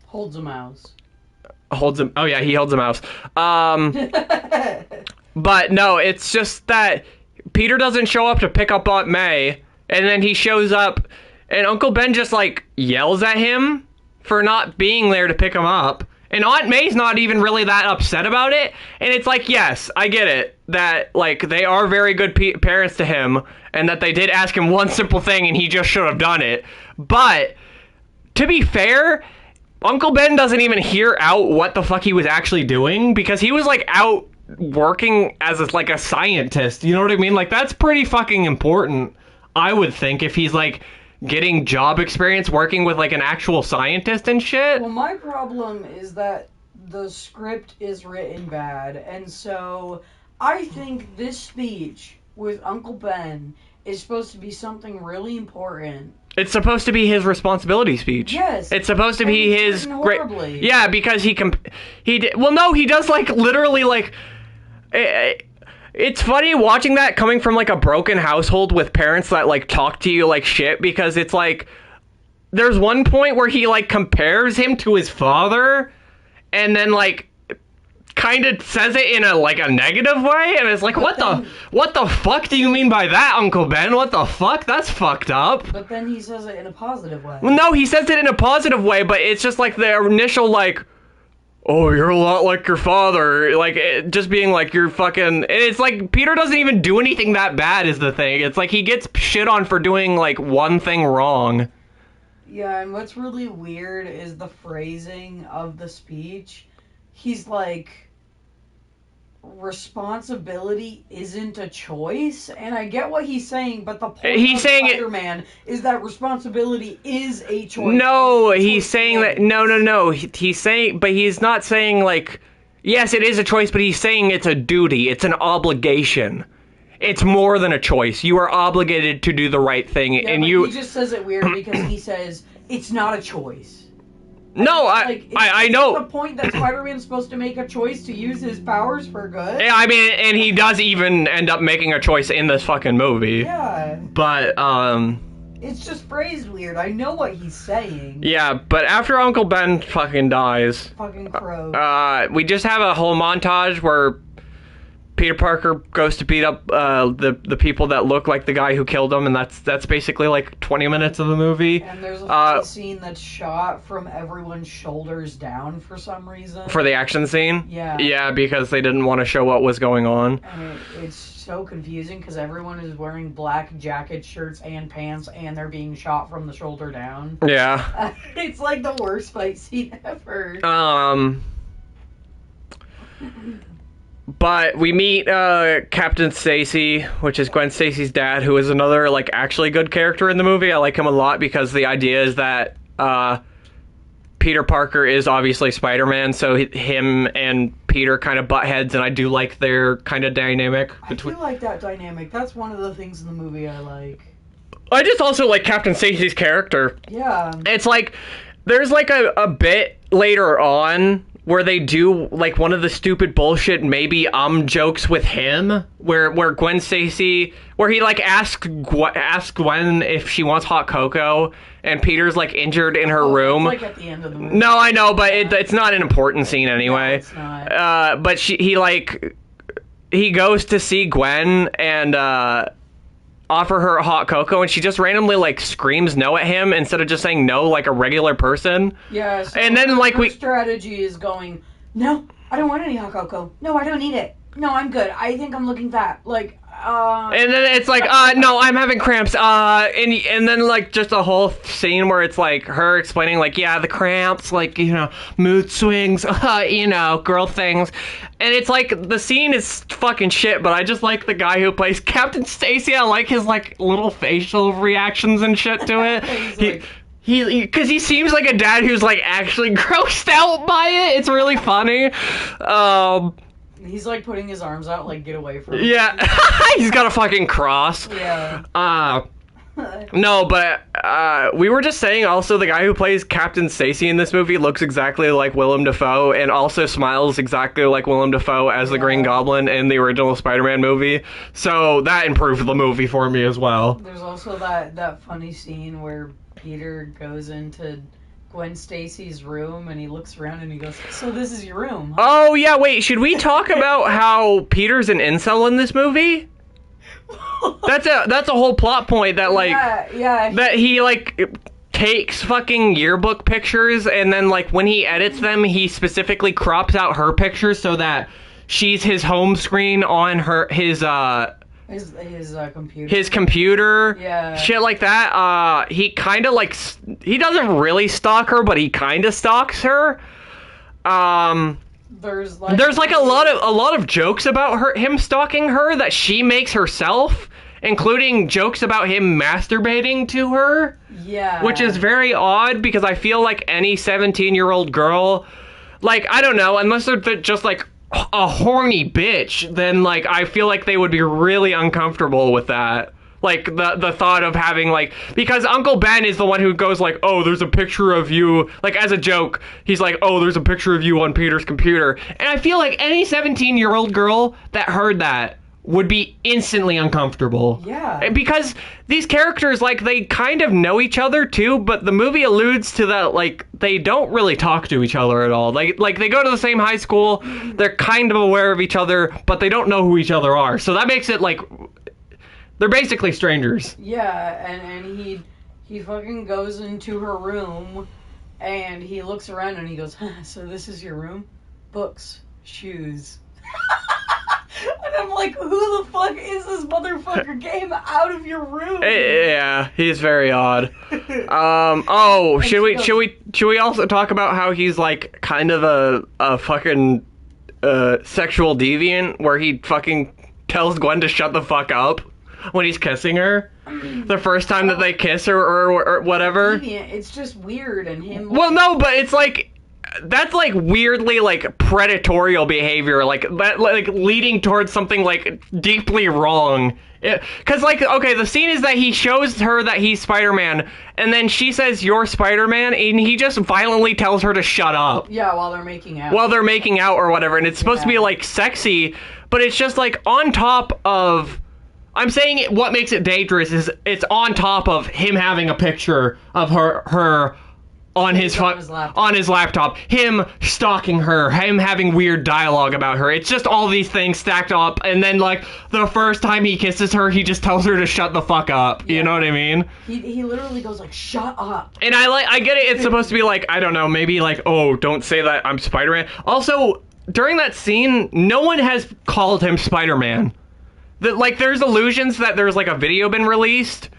Holds a mouse. Oh yeah, he holds a mouse. But no, it's just that Peter doesn't show up to pick up Aunt May, and then he shows up, and Uncle Ben just like yells at him for not being there to pick him up. And Aunt May's not even really that upset about it. And it's like, yes, I get it. That, like, they are very good parents to him. And that they did ask him one simple thing and he just should have done it. But, to be fair, Uncle Ben doesn't even hear out what the fuck he was actually doing. Because he was, like, out working as, like, a scientist. You know what I mean? Like, that's pretty fucking important, I would think, if he's, like... getting job experience working with, like, an actual scientist and shit. Well, my problem is that the script is written bad, and so I think this speech with Uncle Ben is supposed to be something really important, It's supposed to be his responsibility speech. Yes. It's supposed to be his great. Horribly. Yeah, because he well, no, he does like literally like. It's funny watching that coming from like a broken household with parents that like talk to you like shit, because it's like there's one point where he like compares him to his father, and then like kind of says it in a like a negative way, and it's like, what the fuck do you mean by that, Uncle Ben? What the fuck? That's fucked up. But then he says it in a positive way. Well, no, he says it in a positive way, but it's just like the initial like, oh, you're a lot like your father, like just being like you're fucking. It's like Peter doesn't even do anything that bad is the thing. It's like he gets shit on for doing like one thing wrong. Yeah, and what's really weird is the phrasing of the speech. He's like, responsibility isn't a choice, and I get what he's saying, but the point of Spider-Man is that responsibility is a choice. No, he's saying that no. He's saying, but he's not saying like, yes, it is a choice, but he's saying it's a duty, it's an obligation. It's more than a choice. You are obligated to do the right thing, yeah, and he just says it weird because he says it's not a choice. No, I know. The point that Spider-Man's supposed to make a choice to use his powers for good. Yeah, I mean, and he does even end up making a choice in this fucking movie. Yeah. But, it's just phrased weird. I know what he's saying. Yeah, but after Uncle Ben fucking dies... Fucking crow. We just have a whole montage where Peter Parker goes to beat up the people that look like the guy who killed him, and that's basically like 20 minutes of the movie. And there's a scene that's shot from everyone's shoulders down for some reason. For the action scene? Yeah. Yeah, because they didn't want to show what was going on. And it's so confusing because everyone is wearing black jacket shirts and pants, and they're being shot from the shoulder down. Yeah. It's like the worst fight scene ever. But we meet Captain Stacy, which is Gwen Stacy's dad, who is another like actually good character in the movie. I like him a lot because the idea is that Peter Parker is obviously Spider-Man, so him and Peter kind of butt heads, and I do like their kind of dynamic. I do like that dynamic. That's one of the things in the movie I like. I just also like Captain Stacy's character. Yeah. It's like there's like a bit later on where they do like one of the stupid bullshit maybe jokes with him where Gwen Stacy, where he like asks Gwen if she wants hot cocoa, and Peter's like injured in her room. It's like at the end of the movie. No, I know, but it's not an important scene anyway. No, it's not. But he goes to see Gwen and offer her hot cocoa, and she just randomly like screams no at him instead of just saying no like a regular person. Yeah. So and then like strategy is going, no, I don't want any hot cocoa. No, I don't need it. No, I'm good. I think I'm looking fat. Like, and then it's like, no, I'm having cramps. And then like just a whole scene where it's like her explaining like, yeah, the cramps, like, you know, mood swings, you know, girl things. And it's like the scene is fucking shit, but I just like the guy who plays Captain Stacy. I like his like little facial reactions and shit to it. Because he seems like a dad who's like actually grossed out by it. It's really funny. He's like putting his arms out, like, get away from Yeah, he's got a fucking cross. Yeah. No, but we were just saying also the guy who plays Captain Stacy in this movie looks exactly like Willem Dafoe and also smiles exactly like Willem Dafoe as the Green Goblin in the original Spider-Man movie. So that improved the movie for me as well. There's also that funny scene where Peter goes into Gwen Stacy's room and he looks around and he goes, so this is your room, huh? Oh yeah, wait, should we talk about how Peter's an incel in this movie? That's a whole plot point that like that he like takes fucking yearbook pictures, and then like when he edits them he specifically crops out her pictures so that she's his home screen on his computer. Yeah. Shit like that. He kind of like he doesn't really stalk her, but he kind of stalks her. There's like a lot of jokes about him stalking her that she makes herself, including jokes about him masturbating to her. Yeah. Which is very odd because I feel like any 17-year-old girl, like, I don't know, unless they're just like a horny bitch, then like I feel like they would be really uncomfortable with that. Like, the thought of having, like... Because Uncle Ben is the one who goes, like, oh, there's a picture of you... Like, as a joke, he's like, oh, there's a picture of you on Peter's computer. And I feel like any 17-year-old girl that heard that would be instantly uncomfortable. Yeah. Because these characters, like, they kind of know each other, too, but the movie alludes to that, like, they don't really talk to each other at all. Like they go to the same high school, they're kind of aware of each other, but they don't know who each other are. So that makes it, like... They're basically strangers. Yeah, and he fucking goes into her room, and he looks around and he goes, so this is your room? Books, shoes. And I'm like, who the fuck is this motherfucker? Get him out of your room. Yeah, he's very odd. Oh, should we also talk about how he's like kind of a fucking sexual deviant, where he fucking tells Gwen to shut the fuck up when he's kissing her? The first time that they kiss her or whatever. It's just weird, and him... Well, no, but it's like... That's like weirdly like predatorial behavior, like that, like leading towards something like deeply wrong. Because like, okay, the scene is that he shows her that he's Spider-Man, and then she says, "You're Spider-Man," and he just violently tells her to shut up. Yeah, while they're making out. While they're making out or whatever, and it's supposed to be like sexy, but it's just like on top of... I'm saying what makes it dangerous is it's on top of him having a picture of her on his laptop, him stalking her, him having weird dialogue about her. It's just all these things stacked up, and then like the first time he kisses her, he just tells her to shut the fuck up. Yeah. You know what I mean? He literally goes like, "Shut up." And I get it. It's supposed to be like, I don't know, maybe like, oh, don't say that I'm Spider-Man. Also, during that scene, no one has called him Spider-Man. Like, there's illusions that there's like a video been released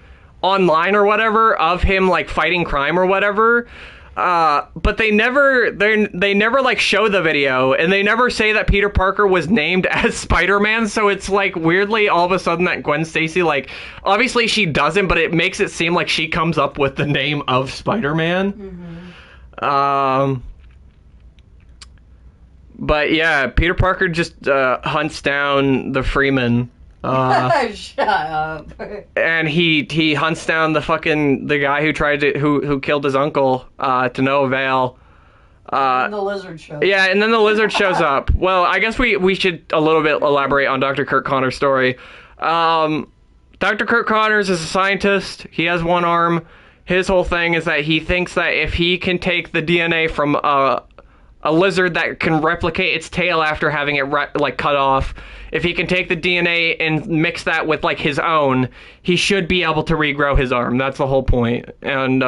online or whatever of him like fighting crime or whatever, but they never like show the video, and they never say that Peter Parker was named as Spider-Man. So it's like weirdly all of a sudden that Gwen Stacy, like, obviously she doesn't, but it makes it seem like she comes up with the name of Spider-Man. But yeah, Peter Parker just hunts down the Freeman. Shut up. And he hunts down the guy who tried to who killed his uncle to no avail. And the lizard shows. Yeah, and then the lizard shows up. Well, I guess we should a little bit elaborate on Dr. Kurt Connor's story. Dr. Kurt Connors is a scientist. He has one arm. His whole thing is that he thinks that if he can take the DNA from a lizard that can replicate its tail after having it cut off, if he can take the DNA and mix that with like his own, he should be able to regrow his arm. That's the whole point. And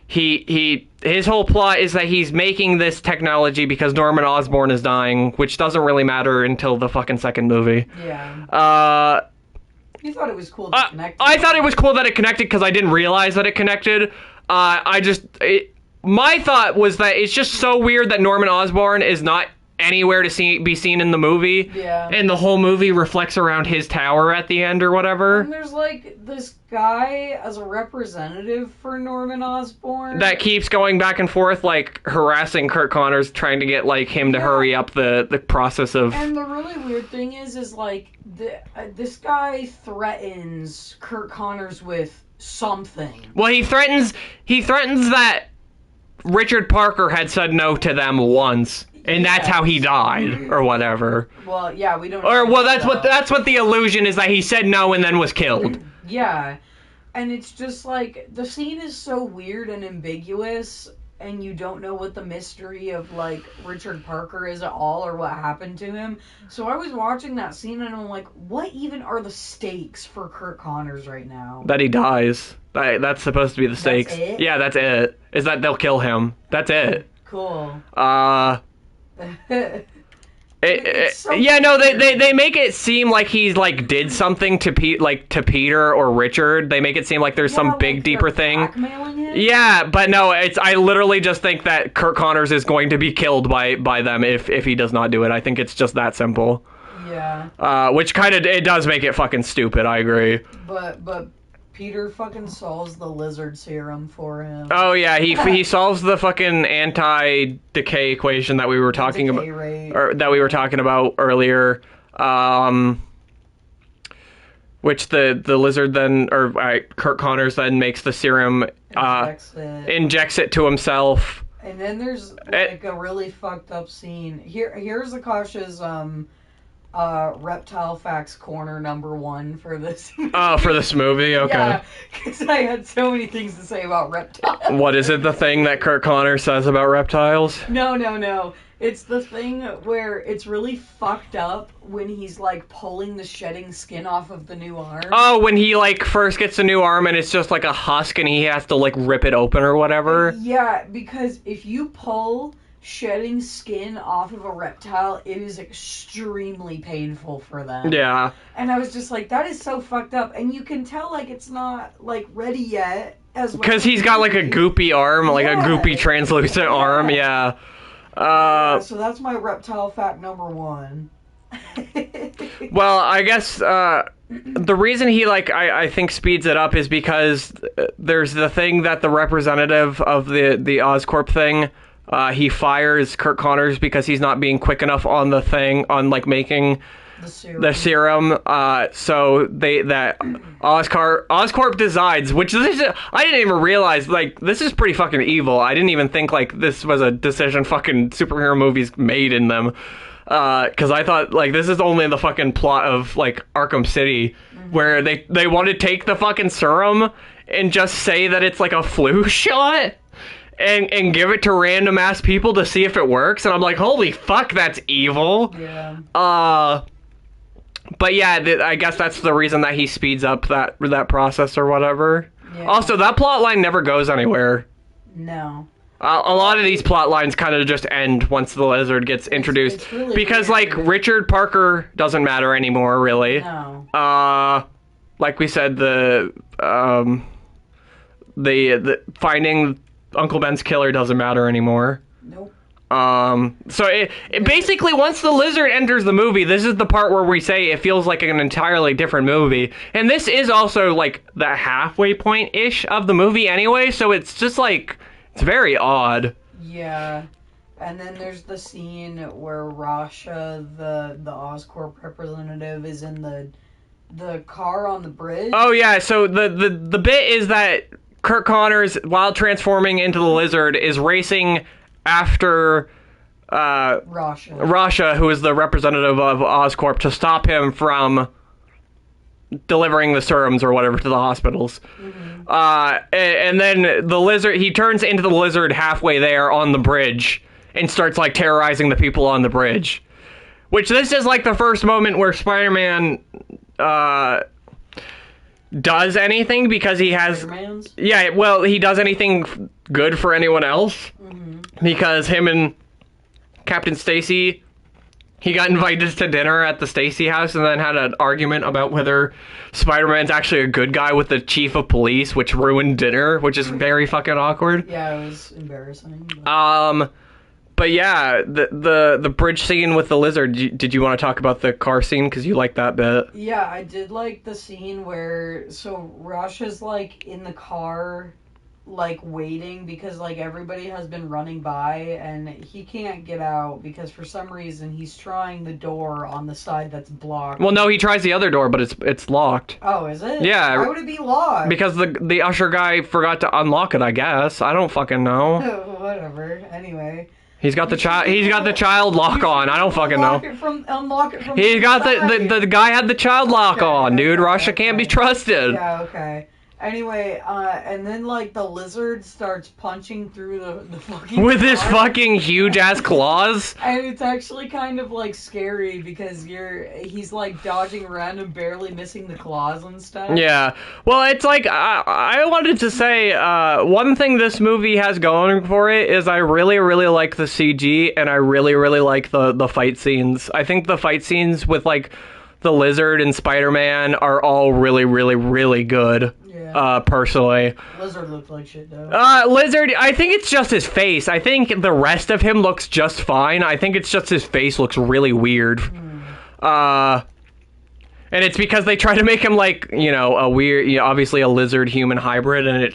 his whole plot is that he's making this technology because Norman Osborn is dying, which doesn't really matter until the fucking second movie. Yeah. You thought it was cool that it connected. I thought it was cool that it connected because I didn't realize that it connected. My thought was that it's just so weird that Norman Osborn is not anywhere to be seen in the movie. Yeah. And the whole movie reflects around his tower at the end or whatever. And there's like this guy as a representative for Norman Osborn that keeps going back and forth, like harassing Kurt Connors, trying to get like him to hurry up the process of... And the really weird thing is like this guy threatens Kurt Connors with something. Well, he threatens that Richard Parker had said no to them once, and that's how he died, or whatever. Well, yeah, we don't. Or well, that's what the illusion is, that he said no and then was killed. Yeah, and it's just like the scene is so weird and ambiguous, and you don't know what the mystery of like Richard Parker is at all, or what happened to him. So I was watching that scene, and I'm like, what even are the stakes for Kurt Connors right now? That he dies. That's supposed to be the stakes. That's it? Yeah, that's it. Is that they'll kill him. That's it. Cool. They make it seem like he's like did something to Peter or Richard. They make it seem like there's some big deeper thing. Him? Yeah, but no, I literally just think that Kurt Connors is going to be killed by them if he does not do it. I think it's just that simple. Yeah. Which kind of, it does make it fucking stupid, I agree. But Peter fucking solves the lizard serum for him. Oh yeah, he solves the fucking anti-decay equation that we were talking about, or that we were talking about earlier. which the lizard then, or Kurt Connors then makes the serum, injects it to himself. And then there's like a really fucked up scene. Here's Akasha's reptile facts corner #1 for this movie. Oh, for this movie? Okay. Yeah, because I had so many things to say about reptiles. What is it, the thing that Kurt Connors says about reptiles? No. It's the thing where it's really fucked up when he's, like, pulling the shedding skin off of the new arm. Oh, when he, like, first gets a new arm and it's just, like, a husk and he has to, like, rip it open or whatever. Yeah, because if you pull shedding skin off of a reptile, it is extremely painful for them. Yeah. And I was just like, that is so fucked up. And you can tell, like, it's not, like, ready yet. Because he's got, like, a goopy arm, like a goopy translucent arm, yeah. So that's my reptile fact #1. Well, I guess the reason he, like, I think speeds it up is because there's the thing that the representative of the Oscorp thing, he fires Kurt Connors because he's not being quick enough on the thing, on, like, making the serum. So Oscorp decides, which is, I didn't even realize, like, this is pretty fucking evil. I didn't even think, like, this was a decision fucking superhero movies made in them. Because I thought, like, this is only the fucking plot of, like, Arkham City, where they want to take the fucking serum and just say that it's, like, a flu shot and give it to random ass people to see if it works. And I'm like, holy fuck, that's evil. Yeah. But yeah, I guess that's the reason that he speeds up that process or whatever. Yeah. Also, that plot line never goes anywhere. No. A lot of these plot lines kind of just end once the lizard gets introduced. It's really because, weird. like, Richard Parker doesn't matter anymore, really. No. Like we said, the finding Uncle Ben's killer doesn't matter anymore. Nope. So it basically, once the lizard enters the movie, this is the part where we say it feels like an entirely different movie. And this is also, like, the halfway point-ish of the movie anyway, so it's just, like, it's very odd. Yeah. And then there's the scene where Rasha, the Oscorp representative, is in the car on the bridge. Oh, yeah, so the bit is that Kurt Connors, while transforming into the lizard, is racing after Rasha, who is the representative of Oscorp, to stop him from delivering the serums or whatever to the hospitals. And then the lizard, he turns into the lizard halfway there on the bridge and starts, like, terrorizing the people on the bridge. Which, this is, like, the first moment where Spider-Man does anything, because he has... Spider-Man's? Yeah, well, he does anything good for anyone else. Because him and Captain Stacy, he got invited to dinner at the Stacy house and then had an argument about whether Spider-Man's actually a good guy with the chief of police, which ruined dinner, which is very fucking awkward. Yeah, it was embarrassing. But yeah, the bridge scene with the lizard, did you want to talk about the car scene? Because you like that bit. Yeah, I did like the scene where, so Rasha's, like, in the car, like, waiting because, like, everybody has been running by and he can't get out because for some reason he's trying the door on the side that's blocked. Well, no, he tries the other door, but it's locked. Oh, is it? Yeah. Why would it be locked? Because the usher guy forgot to unlock it, I guess. I don't fucking know. Whatever. Anyway. He's got the child lock on. I don't fucking know. Unlock it from He got the guy had the child lock on, dude. Rasha can't be trusted. Yeah, okay. Anyway, and then, like, the lizard starts punching through the fucking with his car. fucking huge-ass claws. And it's actually kind of, like, scary because he's, like, dodging around and barely missing the claws and stuff. Yeah. Well, it's like, I wanted to say, one thing this movie has going for it is I really, really like the CG, and I really, really like the fight scenes. I think the fight scenes with, like, the lizard and Spider-Man are all really, really, really good. Yeah. Personally. Lizard looked like shit, though. Lizard, I think it's just his face. I think the rest of him looks just fine. I think it's just his face looks really weird. And it's because they try to make him, like, you know, a weird, you know, obviously a lizard-human hybrid, and they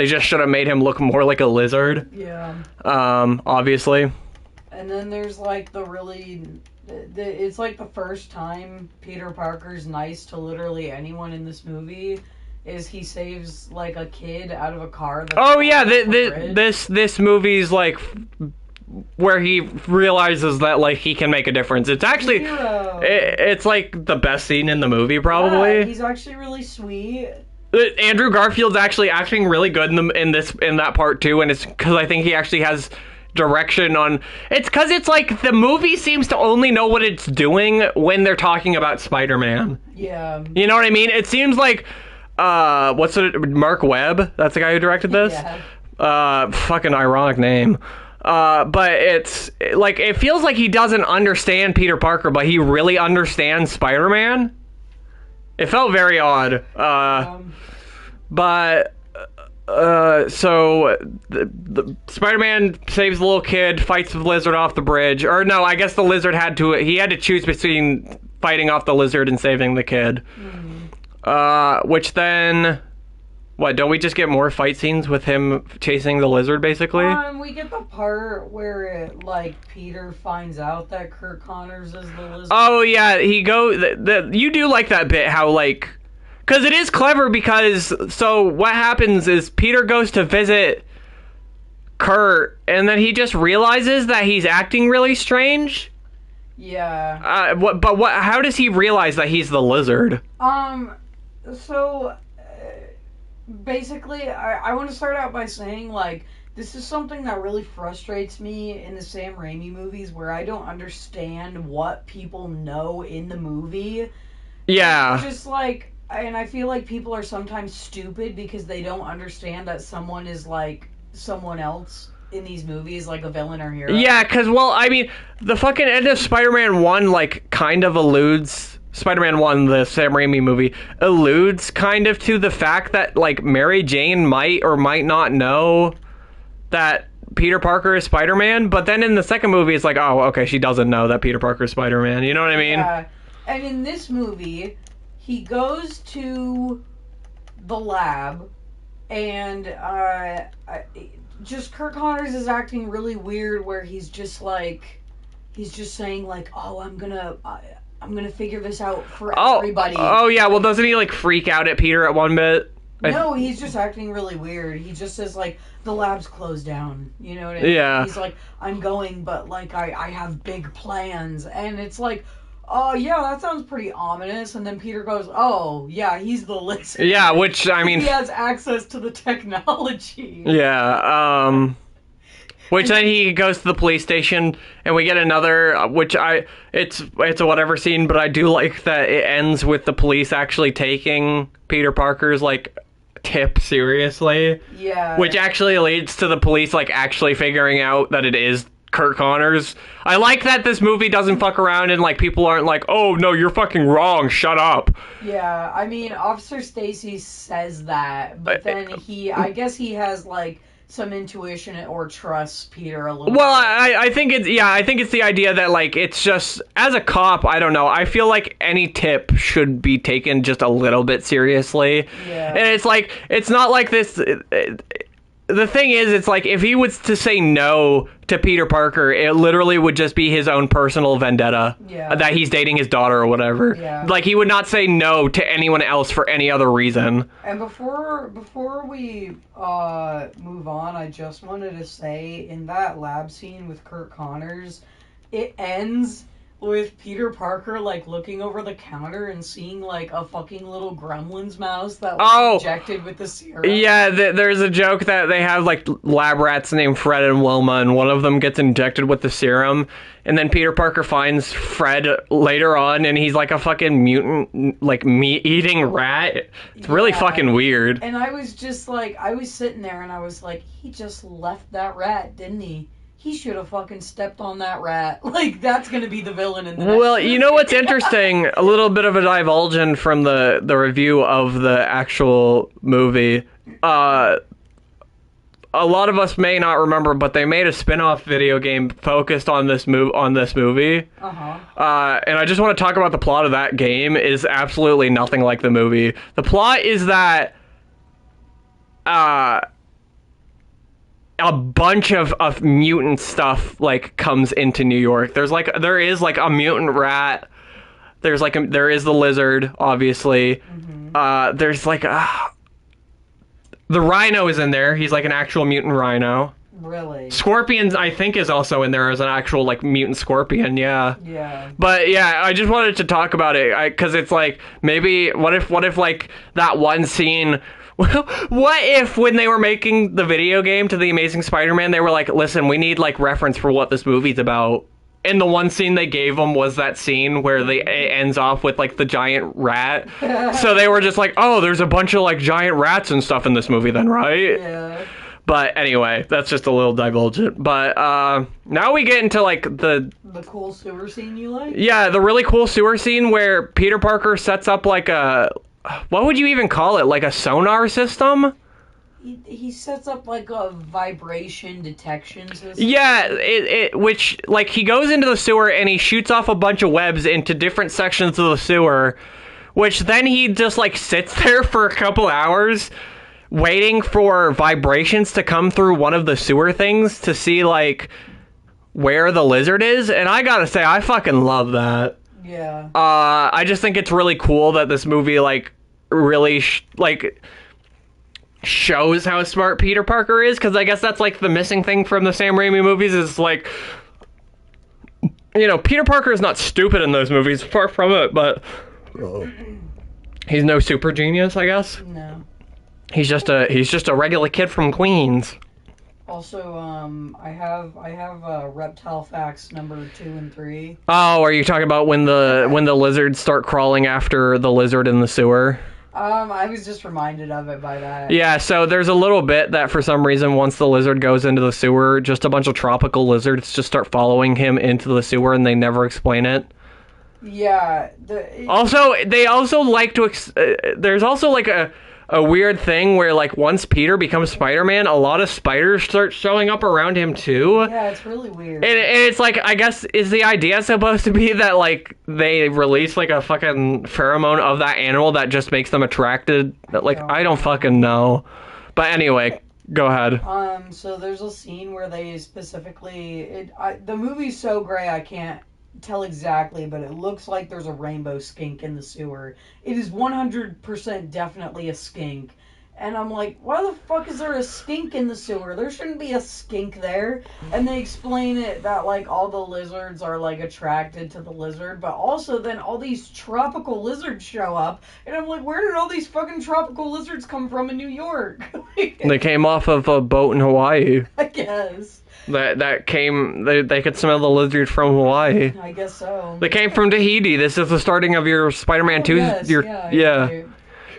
just should have made him look more like a lizard. Yeah. Obviously. And then there's, like, the really it's like the first time Peter Parker's nice to literally anyone in this movie. Is he saves like a kid out of a car? That's this movie's like where he realizes that like he can make a difference. It's actually it's like the best scene in the movie probably. Yeah, he's actually really sweet. Andrew Garfield's actually acting really good in that part too, and it's because I think he actually has direction on. It's because it's like the movie seems to only know what it's doing when they're talking about Spider-Man. Yeah. You know what I mean? It seems like what's it? Mark Webb? That's the guy who directed this? Yeah. Fucking ironic name. But it's like it feels like he doesn't understand Peter Parker, but he really understands Spider-Man. It felt very odd. But so the Spider-Man saves the little kid, fights the lizard off the bridge. Or no, I guess the lizard had to choose between fighting off the lizard and saving the kid. Which then, what, don't we just get more fight scenes with him chasing the lizard, basically? We get the part where, Peter finds out that Kurt Connors is the lizard. Oh, yeah, you do like that bit, how, because it is clever, because, so what happens is Peter goes to visit Kurt, and then he just realizes that he's acting really strange. Yeah. How does he realize that he's the lizard? So, basically, I want to start out by saying, this is something that really frustrates me in the Sam Raimi movies, where I don't understand what people know in the movie. Yeah. It's just, and I feel like people are sometimes stupid because they don't understand that someone is, someone else in these movies, like a villain or hero. Yeah, because, the fucking end of Spider-Man 1, kind of alludes... Spider-Man 1, the Sam Raimi movie, alludes kind of to the fact that, Mary Jane might or might not know that Peter Parker is Spider-Man, but then in the second movie, it's like, oh, okay, she doesn't know that Peter Parker is Spider-Man. You know what I mean? Yeah. And in this movie, he goes to the lab, and just Kurt Connors is acting really weird, where he's just saying, oh, I'm gonna figure this out for everybody. Oh, yeah, well, doesn't he, freak out at Peter at one bit? No, he's just acting really weird. He just says, the lab's closed down. You know what I mean? Yeah. He's like, I'm going, but, I have big plans. And it's like, oh, yeah, that sounds pretty ominous. And then Peter goes, oh, yeah, he's the lizard. Yeah, which, I mean... He has access to the technology. Yeah, which then he goes to the police station, and we get another, it's a whatever scene, but I do like that it ends with the police actually taking Peter Parker's, tip seriously. Yeah. Which actually leads to the police, actually figuring out that it is Kurt Connors. I like that this movie doesn't fuck around and, people aren't like, oh, no, you're fucking wrong, shut up. Yeah, I mean, Officer Stacy says that, but then I guess he has, some intuition or trusts Peter a little bit. Well, I think it's the idea that, it's just, as a cop, I don't know, I feel like any tip should be taken just a little bit seriously. Yeah. And it's not like this... The thing is, it's if he was to say no to Peter Parker, it literally would just be his own personal vendetta. Yeah. That he's dating his daughter or whatever. Yeah. He would not say no to anyone else for any other reason. And before we move on, I just wanted to say, in that lab scene with Kurt Connors, it ends with Peter Parker, looking over the counter and seeing, a fucking little gremlin's mouse that was injected with the serum. Yeah, there's a joke that they have, lab rats named Fred and Wilma, and one of them gets injected with the serum, and then Peter Parker finds Fred later on, and he's a fucking mutant, meat-eating rat. It's really fucking weird. And I was just, I was sitting there, and I was like, he just left that rat, didn't he? He should have fucking stepped on that rat. That's going to be the villain in the next movie. You know what's interesting? A little bit of a divulgence from the review of the actual movie. A lot of us may not remember, but they made a spin-off video game focused on this movie. Uh-huh. And I just want to talk about the plot of that game. Is absolutely nothing like the movie. The plot is that... a bunch of mutant stuff like comes into New York. There is like a mutant rat. There is the lizard, obviously. Mm-hmm. There's like the rhino is in there. He's like an actual mutant rhino. Really? Scorpion, I think, is also in there as an actual like mutant scorpion. Yeah. Yeah. But yeah, I just wanted to talk about it because it's like maybe what if like that one scene. What if when they were making the video game to The Amazing Spider-Man, they were like, listen, we need like reference for what this movie's about. And the one scene they gave them was that scene where it ends off with like the giant rat. So they were just like, oh, there's a bunch of like giant rats and stuff in this movie then, right? Yeah. But anyway, that's just a little divulgent. But now we get into like the cool sewer scene you like? Yeah, the really cool sewer scene where Peter Parker sets up like what would you even call it? Like a sonar system? He sets up like a vibration detection system. Yeah, which like he goes into the sewer and he shoots off a bunch of webs into different sections of the sewer, which then he just like sits there for a couple hours waiting for vibrations to come through one of the sewer things to see like where the lizard is. And I gotta say, I fucking love that. Yeah. I just think it's really cool that this movie like really shows how smart Peter Parker is, because I guess that's like the missing thing from the Sam Raimi movies is like, you know, Peter Parker is not stupid in those movies, far from it, but he's no super genius, I guess. No. He's just a regular kid from Queens. Also, I have reptile facts number 2 and 3. Oh, are you talking about when the lizards start crawling after the lizard in the sewer? I was just reminded of it by that. Yeah, so there's a little bit that for some reason once the lizard goes into the sewer, just a bunch of tropical lizards just start following him into the sewer and they never explain it. Yeah. They also like to... there's also like a weird thing where like once Peter becomes Spider-Man, a lot of spiders start showing up around him too. Yeah, it's really weird. And it's like, I guess, is the idea supposed to be that like they release like a fucking pheromone of that animal that just makes them attracted? Like, I don't fucking know. But anyway, go ahead. So there's a scene where they specifically... the movie's so gray I can't tell exactly, but it looks like there's a rainbow skink in the sewer. It is 100% definitely a skink. And I'm like, why the fuck is there a skink in the sewer? There shouldn't be a skink there. And they explain it that like all the lizards are like attracted to the lizard, but also then all these tropical lizards show up. And I'm like, where did all these fucking tropical lizards come from in New York? They came off of a boat in Hawaii. I guess. That came... They could smell the lizard from Hawaii. I guess so. They came from Tahiti. This is the starting of your Spider-Man 2. Yes, yeah.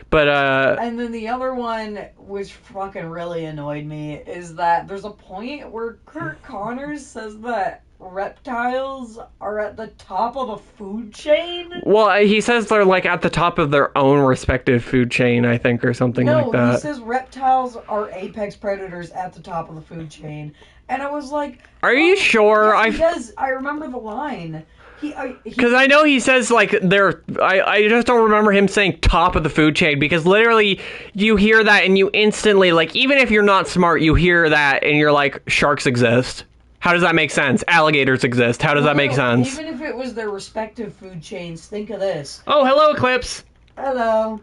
But, and then the other one, which fucking really annoyed me, is that there's a point where Kurt Connors says that reptiles are at the top of a food chain. Well, he says they're, like, at the top of their own respective food chain, I think, or something like that. No, he says reptiles are apex predators at the top of the food chain. And I was like... Are you sure? Yes, he does. I remember the line. Because I know he says, like, they're... I just don't remember him saying top of the food chain, because literally you hear that and you instantly, like, even if you're not smart, you hear that and you're like, sharks exist. How does that make sense? Alligators exist. How does that make sense? Even if it was their respective food chains, think of this. Oh, hello, Eclipse. Hello.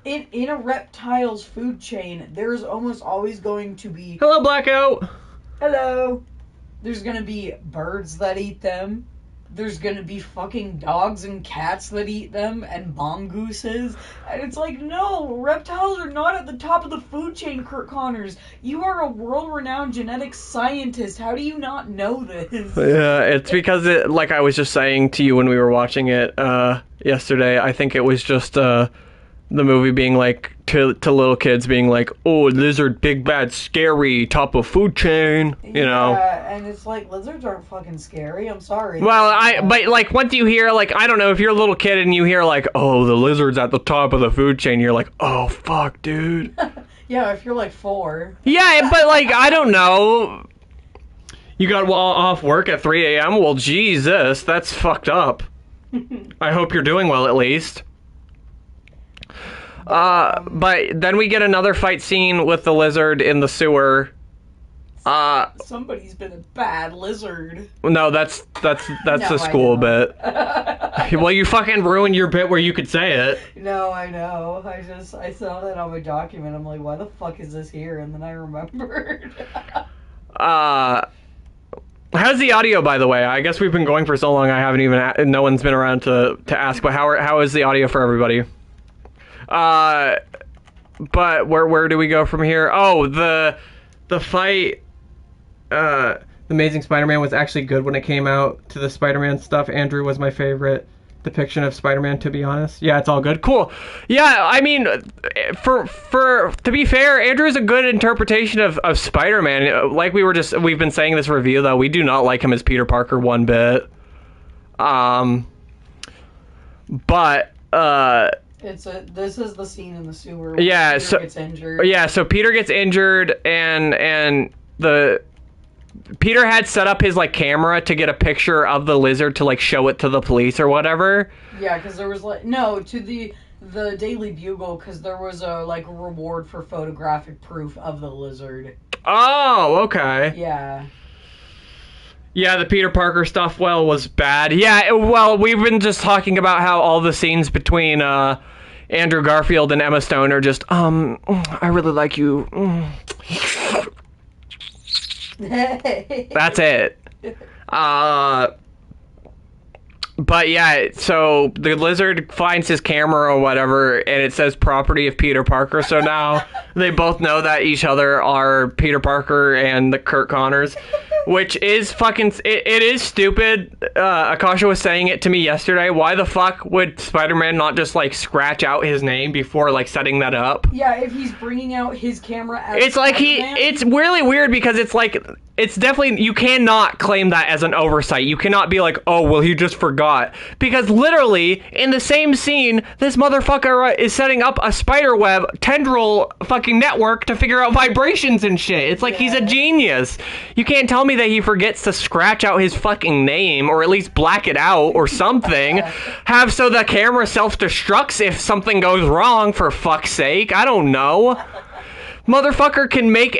In a reptile's food chain, there's almost always going to be... Hello, Blackout. Hello. There's going to be birds that eat them. There's gonna be fucking dogs and cats that eat them, and mongooses. And it's like, no, reptiles are not at the top of the food chain, Kurt Connors. You are a world-renowned genetics scientist. How do you not know this? Yeah, it's because, like I was just saying to you when we were watching it yesterday, I think it was just the movie being like, to little kids being like, oh, lizard, big, bad, scary, top of food chain, you know. Yeah, and it's like, lizards aren't fucking scary, I'm sorry. Well, but like, once you hear, like, I don't know, if you're a little kid and you hear like, oh, the lizard's at the top of the food chain, you're like, oh, fuck, dude. Yeah, if you're like 4. Yeah, but like, I don't know. You got off work at 3 a.m.? Well, Jesus, that's fucked up. I hope you're doing well, at least. But then we get another fight scene with the lizard in the sewer. Somebody's been a bad lizard. No, that's No, the school bit. Well, you fucking ruined your bit where you could say it. No, I know. I saw that on my document. I'm like, why the fuck is this here? And then I remembered. How's the audio, by the way? I guess we've been going for so long. I haven't even. No one's been around to ask. But how is the audio for everybody? But where do we go from here? Oh, the fight. The Amazing Spider-Man was actually good when it came out. To the Spider-Man stuff, Andrew was my favorite depiction of Spider-Man, to be honest. Yeah, it's all good. Cool. Yeah, I mean, for to be fair, Andrew's a good interpretation of Spider-Man. Like we've been saying this review, though, we do not like him as Peter Parker one bit. But this is the scene in the sewer where Peter gets injured. Yeah, so Peter gets injured, and Peter had set up his, like, camera to get a picture of the lizard to, like, show it to the police or whatever. Yeah, because there was, like... No, to the Daily Bugle, because there was a, like, reward for photographic proof of the lizard. Oh, okay. Yeah. Yeah, the Peter Parker stuff, was bad. Yeah, well, we've been just talking about how all the scenes between, Andrew Garfield and Emma Stone are just, I really like you. That's it. But yeah, so the lizard finds his camera or whatever, and it says property of Peter Parker. So now they both know that each other are Peter Parker and the Kurt Connors, which is fucking... It is stupid. Akasha was saying it to me yesterday. Why the fuck would Spider-Man not just, like, scratch out his name before, like, setting that up? Yeah, if he's bringing out his camera as It's like it's really weird because it's like... It's definitely... You cannot claim that as an oversight. You cannot be like, oh, well, he just forgot. Because literally, in the same scene, this motherfucker is setting up a spiderweb tendril fucking network to figure out vibrations and shit. It's like he's a genius. You can't tell me that he forgets to scratch out his fucking name, or at least black it out, or something. Have so the camera self-destructs if something goes wrong, for fuck's sake. I don't know. Motherfucker can make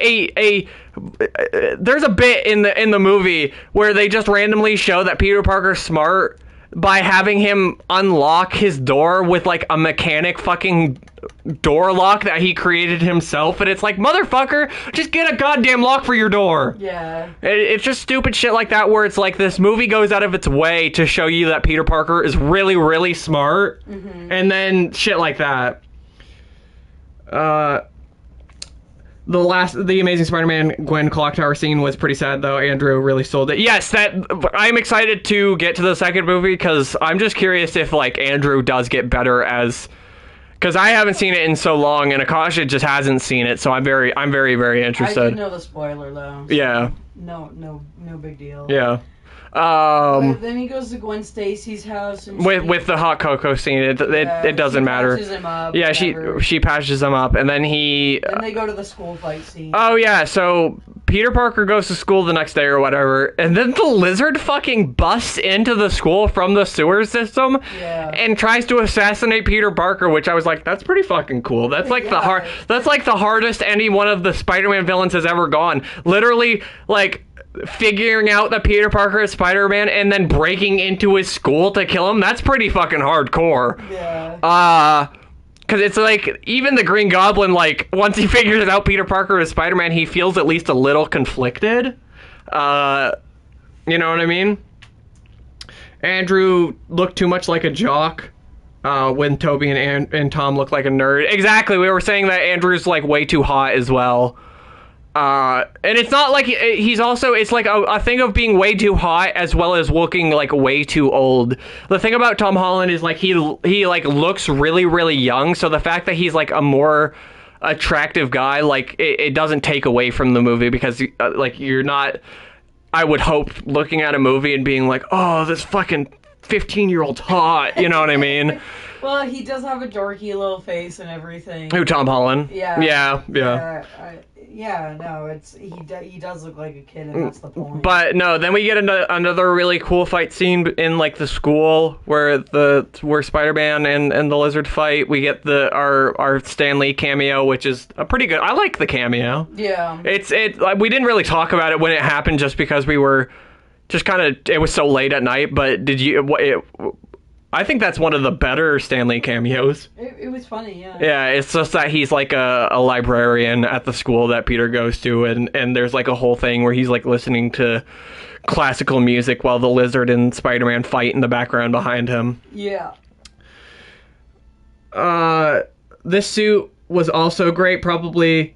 there's a bit in the movie where they just randomly show that Peter Parker's smart by having him unlock his door with, like, a mechanic fucking door lock that he created himself, and it's like, motherfucker, just get a goddamn lock for your door. Yeah. It's just stupid shit like that where it's like this movie goes out of its way to show you that Peter Parker is really, really smart, and then shit like that. The Amazing Spider-Man Gwen Clock Tower scene was pretty sad, though. Andrew really sold it. Yes, I'm excited to get to the second movie, because I'm just curious if, like, Andrew does get better as... Because I haven't seen it in so long, and Akasha just hasn't seen it, so I'm very, very interested. I did know the spoiler, though. So yeah. No big deal. Yeah. But then he goes to Gwen Stacy's house and with the hot cocoa scene, it doesn't matter. Him up, yeah, whatever. she patches him up, and then Then they go to the school fight scene. Oh yeah, so Peter Parker goes to school the next day or whatever, and then the lizard fucking busts into the school from the sewer system, and tries to assassinate Peter Parker, which I was like, that's pretty fucking cool. That's like that's like the hardest any one of the Spider-Man villains has ever gone. Literally, like, figuring out that Peter Parker is Spider-Man and then breaking into his school to kill him, that's pretty fucking hardcore. Yeah. Because it's like, even the Green Goblin, like, once he figures out Peter Parker is Spider-Man, he feels at least a little conflicted. You know what I mean? Andrew looked too much like a jock when Toby and Tom looked like a nerd. Exactly, we were saying that Andrew's, like, way too hot as well. And it's not like he's also, it's like a thing of being way too hot as well as looking, like, way too old. The thing about Tom Holland is, like, he like, looks really, really young, so the fact that he's, like, a more attractive guy, like, it doesn't take away from the movie, because, like, you're not, I would hope, looking at a movie and being like, oh, this fucking 15-year-old's hot, you know what I mean? Well, he does have a dorky little face and everything. Who, Tom Holland? Yeah. Yeah. Yeah, no, he does look like a kid, and that's the point. But no, then we get another really cool fight scene in like the school where Spider-Man and the Lizard fight. We get our Stan Lee cameo, which is a pretty good. I like the cameo. Yeah. We didn't really talk about it when it happened, just because we were just kind of, it was so late at night. But I think that's one of the better Stan Lee cameos. It was funny, yeah. Yeah, it's just that he's like a librarian at the school that Peter goes to, and there's like a whole thing where he's like listening to classical music while the Lizard and Spider-Man fight in the background behind him. Yeah. This suit was also great, probably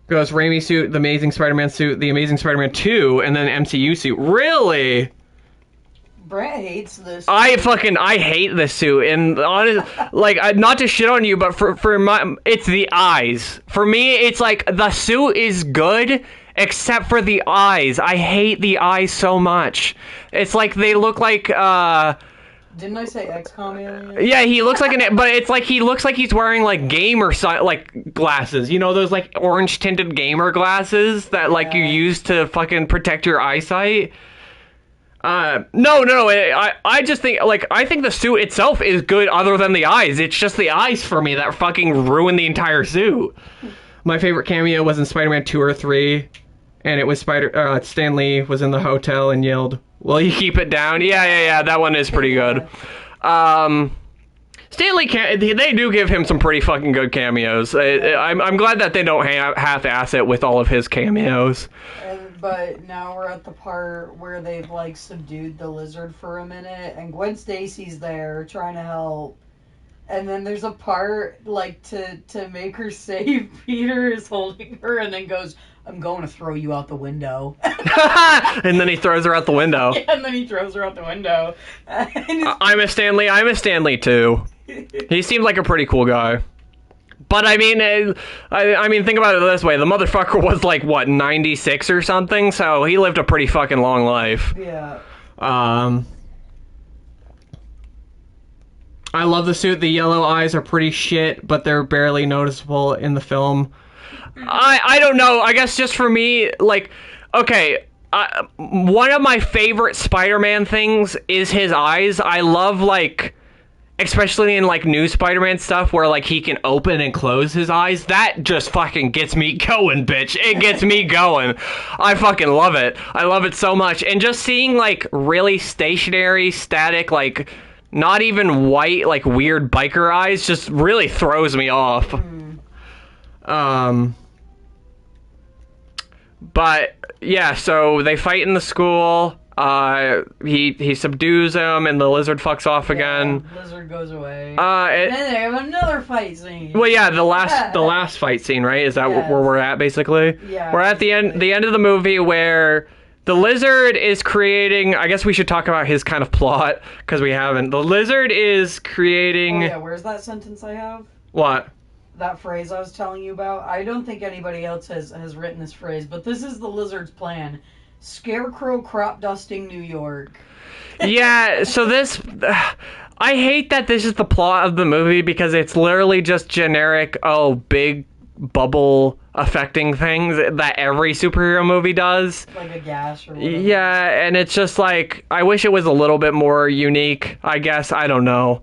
goes Raimi suit, the Amazing Spider-Man suit, the Amazing Spider-Man 2, and then MCU suit. Really? Brett hates this. I hate this suit, and honest, like, not to shit on you, but it's the eyes. For me, it's like the suit is good, except for the eyes. I hate the eyes so much. It's like they look like Didn't I say XCOM alien? Yeah, he looks like but it's like he looks like he's wearing like like glasses. You know, those like orange tinted gamer glasses that like you use to fucking protect your eyesight. No. I just think, like, I think the suit itself is good other than the eyes. It's just the eyes for me that fucking ruin the entire suit. My favorite cameo was in Spider-Man 2 or 3, and it was Stan Lee was in the hotel and yelled, "Will you keep it down?" Yeah, that one is pretty good. Stan Lee, they do give him some pretty fucking good cameos. I'm glad that they don't half-ass it with all of his cameos. But now we're at the part where they've, like, subdued the Lizard for a minute, and Gwen Stacy's there trying to help. And then there's a part, like, to make her safe, Peter is holding her and then goes, "I'm going to throw you out the window." And then he throws her out the window. Yeah, and then he throws her out the window. I'm a Stan Lee too. He seemed like a pretty cool guy. But I mean, think about it this way: the motherfucker was like, what, 96 or something? So he lived a pretty fucking long life. Yeah. I love the suit. The yellow eyes are pretty shit, but they're barely noticeable in the film. I don't know. I guess just for me, like, okay, one of my favorite Spider-Man things is his eyes. I love, like, especially in, like, new Spider-Man stuff where, like, he can open and close his eyes. That just fucking gets me going, bitch. It gets me going. I fucking love it. I love it so much. And just seeing, like, really stationary, static, like, not even white, like, weird biker eyes just really throws me off. But, yeah, so they fight in the school. He subdues him, and the Lizard fucks off again. Lizard goes away. And then they have another fight scene. Well, yeah, the last fight scene, right? Is that where we're at, basically? Yeah. We're at the end of the movie where the Lizard is creating... I guess we should talk about his kind of plot, because we haven't. The Lizard is creating... Oh, yeah, where's that sentence I have? What? That phrase I was telling you about. I don't think anybody else has written this phrase, but this is the Lizard's plan. Scarecrow crop dusting New York. Yeah, so this... I hate that this is the plot of the movie, because it's literally just generic, big bubble affecting things that every superhero movie does. Like a gas or whatever. Yeah, and it's just like, I wish it was a little bit more unique, I guess. I don't know.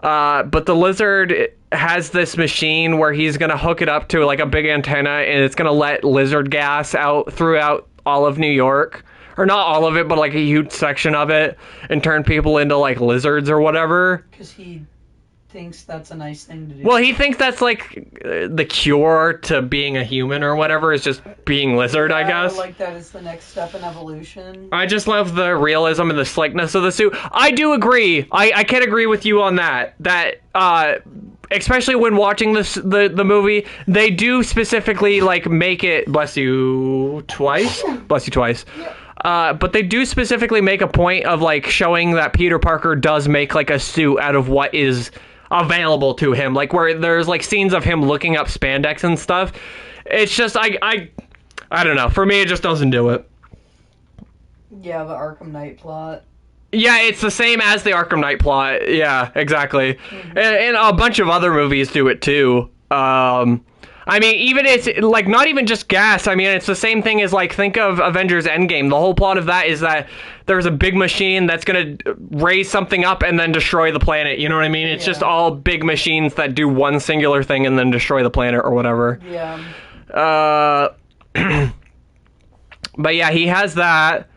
But the Lizard has this machine where he's going to hook it up to like a big antenna, and it's going to let lizard gas out throughout all of New York. Or not all of it, but like a huge section of it, and turn people into like lizards or whatever. Because he thinks that's a nice thing to do. Well, he thinks that's like the cure to being a human or whatever, is just being lizard, I guess. Like that is the next step in evolution. I just love the realism and the slickness of the suit. I do agree. I can agree with you on that. That, especially when watching the movie, they do specifically like make it... Bless you twice. Yeah. But they do specifically make a point of like showing that Peter Parker does make like a suit out of what is available to him, like where there's like scenes of him looking up spandex and stuff. It's just I don't know. For me, it just doesn't do it. Yeah, the Arkham Knight plot. Yeah, it's the same as the Arkham Knight plot. Yeah, exactly. Mm-hmm. And a bunch of other movies do it too. I I mean, even it's like not even just gas. I mean, it's the same thing as like think of Avengers Endgame. The whole plot of that is that there's a big machine that's gonna raise something up and then destroy the planet. You know what I mean? It's just all big machines that do one singular thing and then destroy the planet or whatever. Yeah. But yeah, he has that.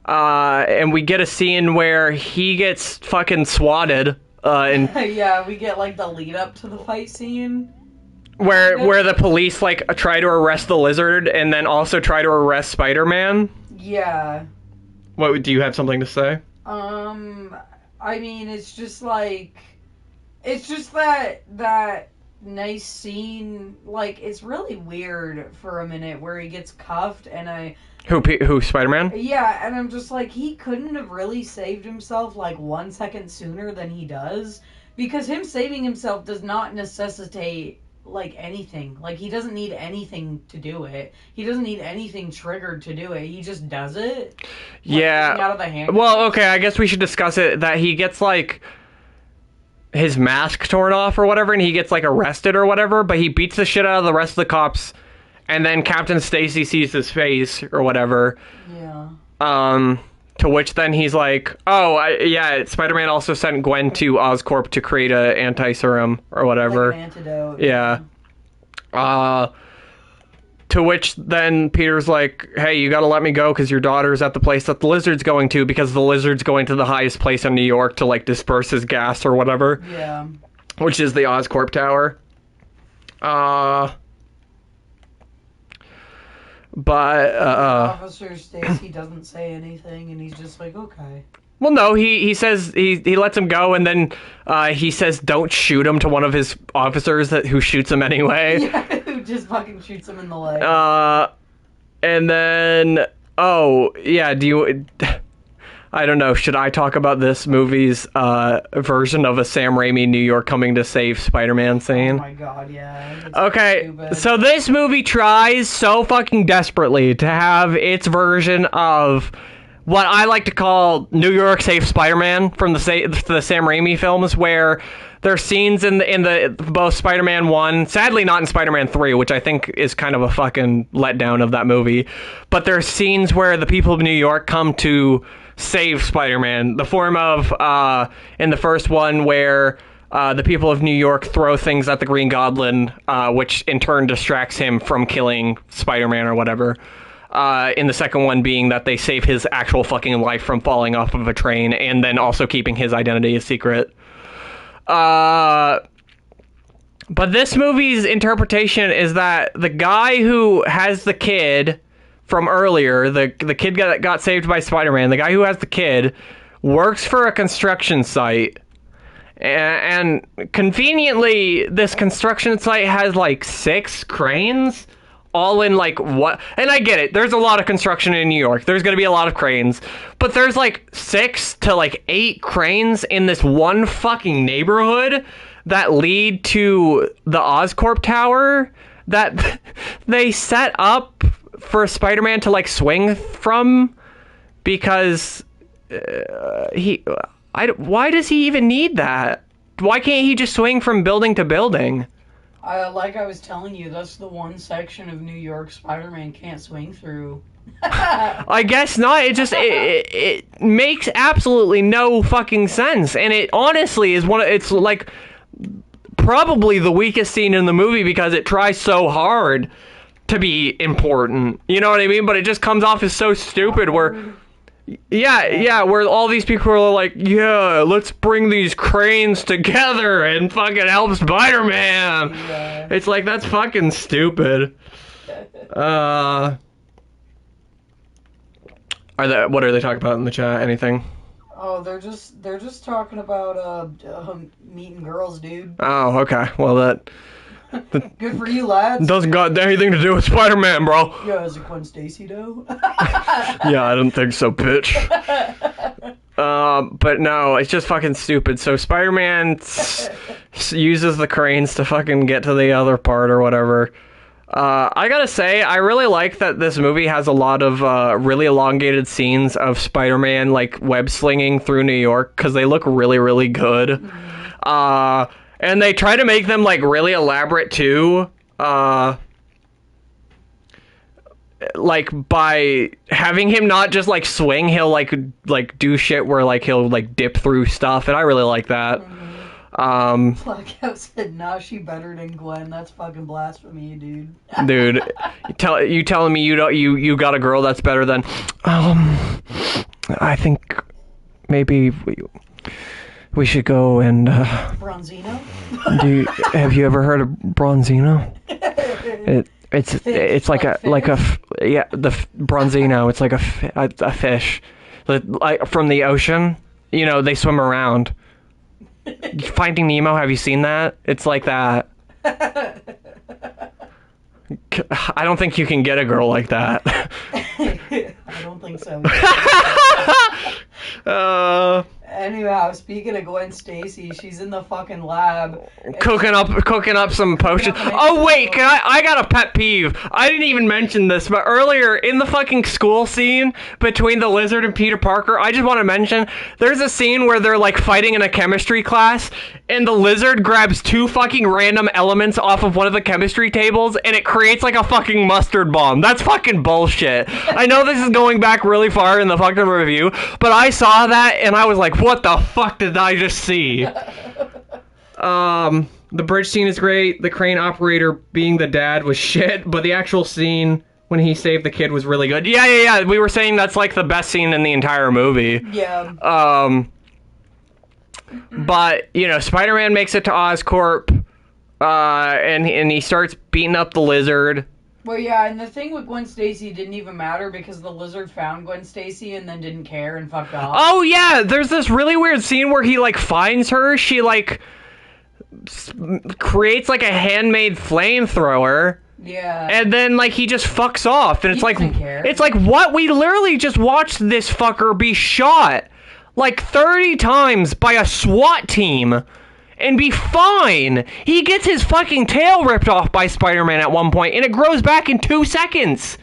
And we get a scene where he gets fucking swatted. And yeah, we get like the lead up to the fight scene. Where the police like try to arrest the Lizard and then also try to arrest Spider-Man. Yeah. What do you have something to say? I mean, it's just like, it's just that nice scene. Like, it's really weird for a minute where he gets cuffed and Who Spider-Man? Yeah, and I'm just like, he couldn't have really saved himself like 1 second sooner than he does, because him saving himself does not necessitate like anything. Like, he doesn't need anything to do it. He doesn't need anything triggered to do it. He just does it. Like, yeah. out of the hand. Well, okay, I guess we should discuss it. That he gets like his mask torn off or whatever, and he gets like arrested or whatever. But he beats the shit out of the rest of the cops, and then Captain Stacy sees his face or whatever. Yeah. To which then he's like, oh, yeah, Spider-Man also sent Gwen to Oscorp to create a anti-serum or whatever. Like an antidote. Yeah. To which then Peter's like, hey, you gotta let me go because your daughter's at the place that the Lizard's going to, because the Lizard's going to the highest place in New York to, like, disperse his gas or whatever. Yeah. Which is the Oscorp Tower. But Officer Stacy doesn't say anything, and he's just like, okay. Well, no, he says he lets him go, and then he says don't shoot him to one of his officers who shoots him anyway. Yeah, who just fucking shoots him in the leg. And then I don't know. Should I talk about this movie's version of a Sam Raimi New York coming to save Spider-Man scene? Oh my god, yeah. Okay, so this movie tries so fucking desperately to have its version of what I like to call New York Safe Spider-Man from the Sam Raimi films, where there's scenes in the both Spider-Man 1, sadly not in Spider-Man 3, which I think is kind of a fucking letdown of that movie, but there's scenes where the people of New York come to save Spider-Man. The form of, in the first one, where the people of New York throw things at the Green Goblin, which in turn distracts him from killing Spider-Man or whatever. In the second one being that they save his actual fucking life from falling off of a train, and then also keeping his identity a secret. But this movie's interpretation is that the guy who has the kid from earlier, the kid that got saved by Spider-Man, the guy who has the kid, works for a construction site. And conveniently, this construction site has like 6 cranes, all in like what? And I get it, there's a lot of construction in New York. There's going to be a lot of cranes. But there's like 6 to like 8 cranes in this one fucking neighborhood that lead to the Oscorp Tower that they set up for Spider-Man to like swing from, because why does he even need that? Why can't he just swing from building to building? Like I was telling you, that's the one section of New York Spider-Man can't swing through. I guess not. It makes absolutely no fucking sense, and it honestly is it's like probably the weakest scene in the movie because it tries so hard to be important, you know what I mean? But it just comes off as so stupid. Where where all these people are like, yeah, let's bring these cranes together and fucking help Spider-Man. Yeah. It's like, that's fucking stupid. What are they talking about in the chat? Anything? Oh, they're just talking about meeting girls, dude. Oh, okay. Well, that. Good for you, lads. Doesn't got anything to do with Spider-Man, bro. Yeah, is it Gwen Stacy, though? Yeah, I don't think so, bitch. But no, it's just fucking stupid. So Spider-Man uses the cranes to fucking get to the other part or whatever. I gotta say, I really like that this movie has a lot of really elongated scenes of Spider-Man like web slinging through New York, because they look really, really good. And they try to make them like really elaborate too. like by having him not just like swing, he'll like do shit where like he'll like dip through stuff, and I really like that. Blackout said, "Nah, she better than Gwen." That's fucking blasphemy, dude. Dude, you telling me you got a girl that's better than? I think maybe we should go and. Bronzino. Have you ever heard of Bronzino? It's like the Bronzino. It's like a fish, like from the ocean. You know, they swim around. Finding Nemo, have you seen that? It's like that. I don't think you can get a girl like that. I don't think so. Anyhow, speaking of Gwen Stacy, she's in the fucking lab cooking up some potions. Oh wait, I got a pet peeve. I didn't even mention this, but earlier in the fucking school scene between the Lizard and Peter Parker, I just want to mention there's a scene where they're like fighting in a chemistry class, and the Lizard grabs two fucking random elements off of one of the chemistry tables, and it creates like a fucking mustard bomb. That's fucking bullshit. I know this is going back really far in the fucking review, but I saw that and I was like, what the fuck did I just see? The bridge scene is great. The crane operator being the dad was shit, but the actual scene when he saved the kid was really good. Yeah. We were saying that's like the best scene in the entire movie. Yeah. But, you know, Spider-Man makes it to Oscorp, and he starts beating up the Lizard. Well, yeah, and the thing with Gwen Stacy didn't even matter because the Lizard found Gwen Stacy and then didn't care and fucked off. Oh, yeah, there's this really weird scene where he, like, finds her. She, like, creates, like, a handmade flamethrower. Yeah. And then, like, he just fucks off. And He doesn't care. It's like, what? We literally just watched this fucker be shot, like, 30 times by a SWAT team. And be fine. He gets his fucking tail ripped off by Spider-Man at one point, and it grows back in 2 seconds.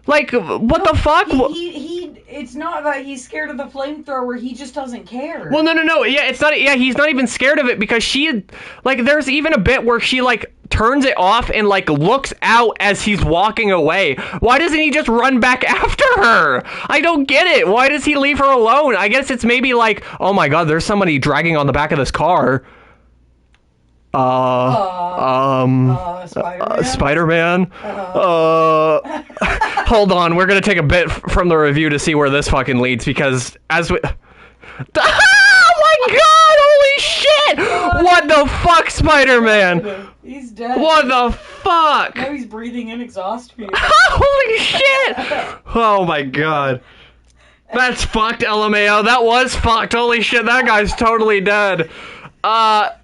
Like, what the fuck? It's not that he's scared of the flamethrower, he just doesn't care. Well, no. Yeah, it's not. Yeah, he's not even scared of it because she, like, there's even a bit where she, like, turns it off and, like, looks out as he's walking away. Why doesn't he just run back after her? I don't get it. Why does he leave her alone? I guess it's maybe like, oh my god, there's somebody dragging on the back of this car. Spider-Man? Hold on, we're gonna take a bit from the review to see where this fucking leads, because as we... Oh my god, holy shit! What the fuck, Spider-Man? He's dead. What the fuck? Now he's breathing in exhaust fumes. Holy shit! Oh my god. That's fucked, LMAO. That was fucked. Holy shit, that guy's totally dead. But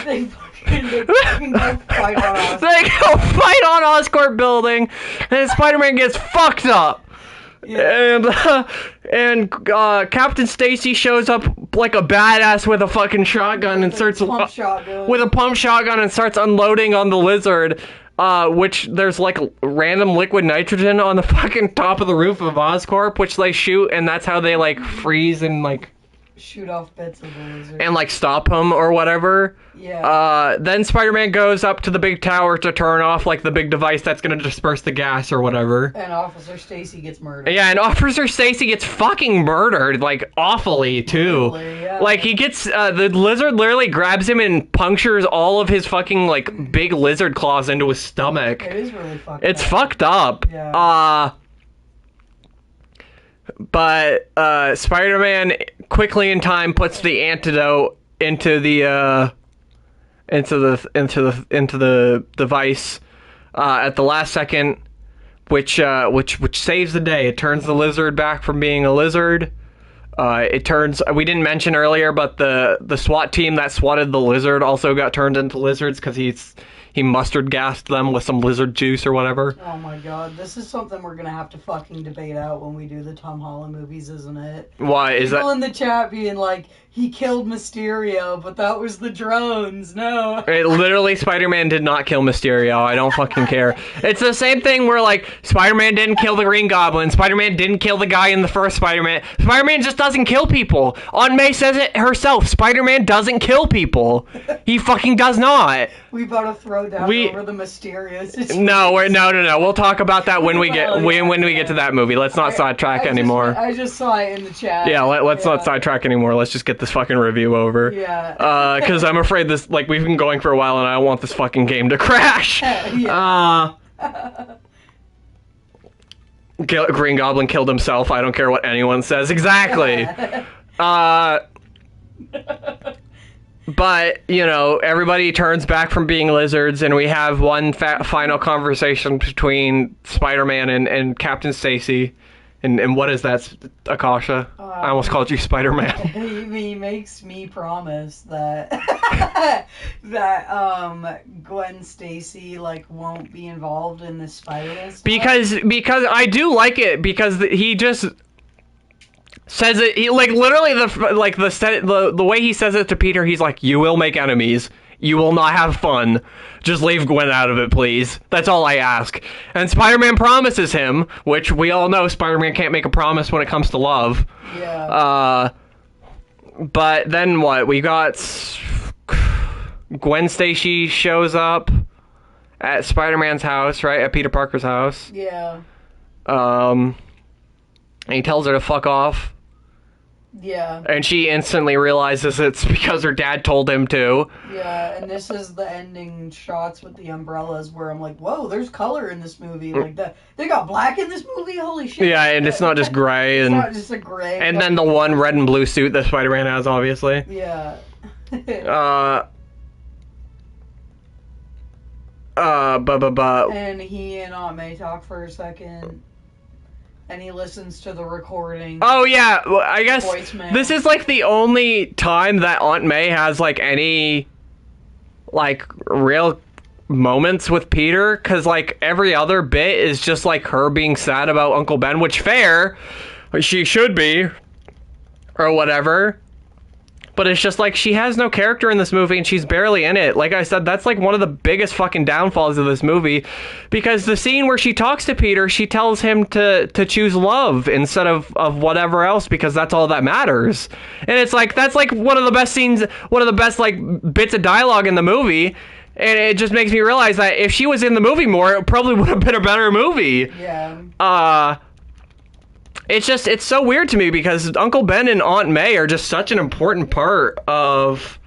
they fucking go fight on Oscorp. They go fight on Oscorp building, and Spider-Man gets fucked up. Yeah. And Captain Stacy shows up like a badass with a fucking shotgun and starts with a pump shotgun and starts unloading on the Lizard. Which there's like random liquid nitrogen on the fucking top of the roof of Oscorp, which they shoot, and that's how they like freeze and like shoot off bits of the Lizard and like stop him or whatever. Yeah. Then Spider-Man goes up to the big tower to turn off like the big device that's gonna disperse the gas or whatever. And Officer Stacy gets murdered. Yeah, and Officer Stacy gets fucking murdered, like awfully too. Really, yeah. Like he gets the Lizard literally grabs him and punctures all of his fucking like big lizard claws into his stomach. It is really fucked It's up. fucked up. Yeah. But Spider-Man quickly in time puts the antidote into the device at the last second, which saves the day. It turns the Lizard back from being a lizard. We didn't mention earlier, but the SWAT team that swatted the Lizard also got turned into lizards because he mustard gassed them with some lizard juice or whatever. Oh my god, this is something we're gonna have to fucking debate out when we do the Tom Holland movies, isn't it? Why is People that? in the chat being like, he killed Mysterio, but that was the drones. No. Literally, Spider-Man did not kill Mysterio. I don't fucking care. It's the same thing where, like, Spider-Man didn't kill the Green Goblin. Spider-Man didn't kill the guy in the first Spider-Man. Spider-Man just doesn't kill people. Aunt May says it herself. Spider-Man doesn't kill people. He fucking does not. We about to throw down over the mysterious. No. We'll talk about that when we get when we get to that movie. Let's not sidetrack anymore. I just saw it in the chat. Yeah, let's not sidetrack anymore. Let's just get this fucking review over. Yeah. Because I'm afraid this, like, we've been going for a while and I don't want this fucking game to crash. Yeah. Green Goblin killed himself. I don't care what anyone says. Exactly. But, you know, everybody turns back from being lizards, and we have one final conversation between Spider-Man and Captain Stacy. And what is that, Akasha? I almost called you Spider-Man. He makes me promise that Gwen Stacy won't be involved in this Spider-Man stuff. Because I do like it, because he just says it, he, literally the way he says it to Peter, he's like, you will make enemies. You will not have fun. Just leave Gwen out of it, please. That's all I ask. And Spider-Man promises him, which we all know Spider-Man can't make a promise when it comes to love. Yeah. But then what? We got Gwen Stacy shows up at Spider-Man's house, right? At Peter Parker's house. Yeah. And he tells her to fuck off. Yeah. And she instantly realizes it's because her dad told him to. Yeah, and this is the ending shots with the umbrellas where I'm like, whoa, there's color in this movie. Like, they got black in this movie? Holy shit. Yeah, and it's not just gray. It's not just a gray. And then the one red and blue suit that Spider-Man has, obviously. Yeah. And he and Aunt May talk for a second. And he listens to the recording. Oh, yeah. Well, I guess voicemail. This is, the only time that Aunt May has, any, real moments with Peter. Because, every other bit is just, her being sad about Uncle Ben. Which, fair. She should be. Or whatever. But it's just, she has no character in this movie, and she's barely in it. Like I said, that's, one of the biggest fucking downfalls of this movie. Because the scene where she talks to Peter, she tells him to choose love instead of whatever else, because that's all that matters. And it's, that's, one of the best scenes, one of the best, bits of dialogue in the movie. And it just makes me realize that if she was in the movie more, it probably would have been a better movie. Yeah. It's so weird to me because Uncle Ben and Aunt May are just such an important part of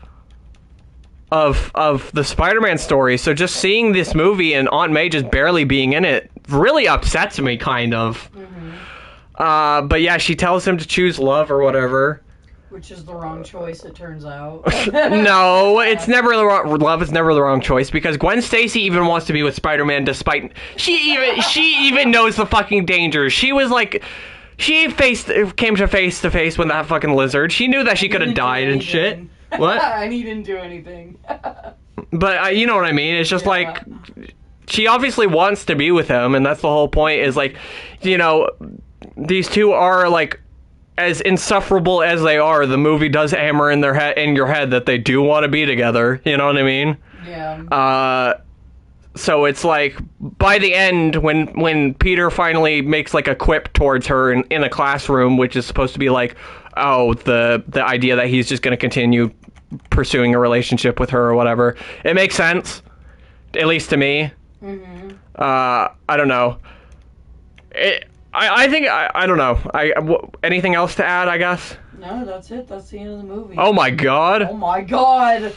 the Spider-Man story. So just seeing this movie and Aunt May just barely being in it really upsets me, kind of. Mm-hmm. But yeah, she tells him to choose love or whatever. Which is the wrong choice, it turns out. No, it's never the wrong. Love is never the wrong choice, because Gwen Stacy even wants to be with Spider-Man despite she even knows the fucking dangers. She was She came to face with that fucking lizard. She knew that she could have died and shit. What? And he didn't do anything. But you know what I mean? It's just she obviously wants to be with him, and that's the whole point. Is these two are as insufferable as they are. The movie does hammer in your head that they do want to be together. You know what I mean? Yeah. So it's by the end, when Peter finally makes a quip towards her in a classroom, which is supposed to be the idea that he's just going to continue pursuing a relationship with her or whatever, it makes sense, at least to me. Mm-hmm. I don't know. I think I don't know. Anything else to add? I guess. No, that's it. That's the end of the movie. Oh my god. Oh my god.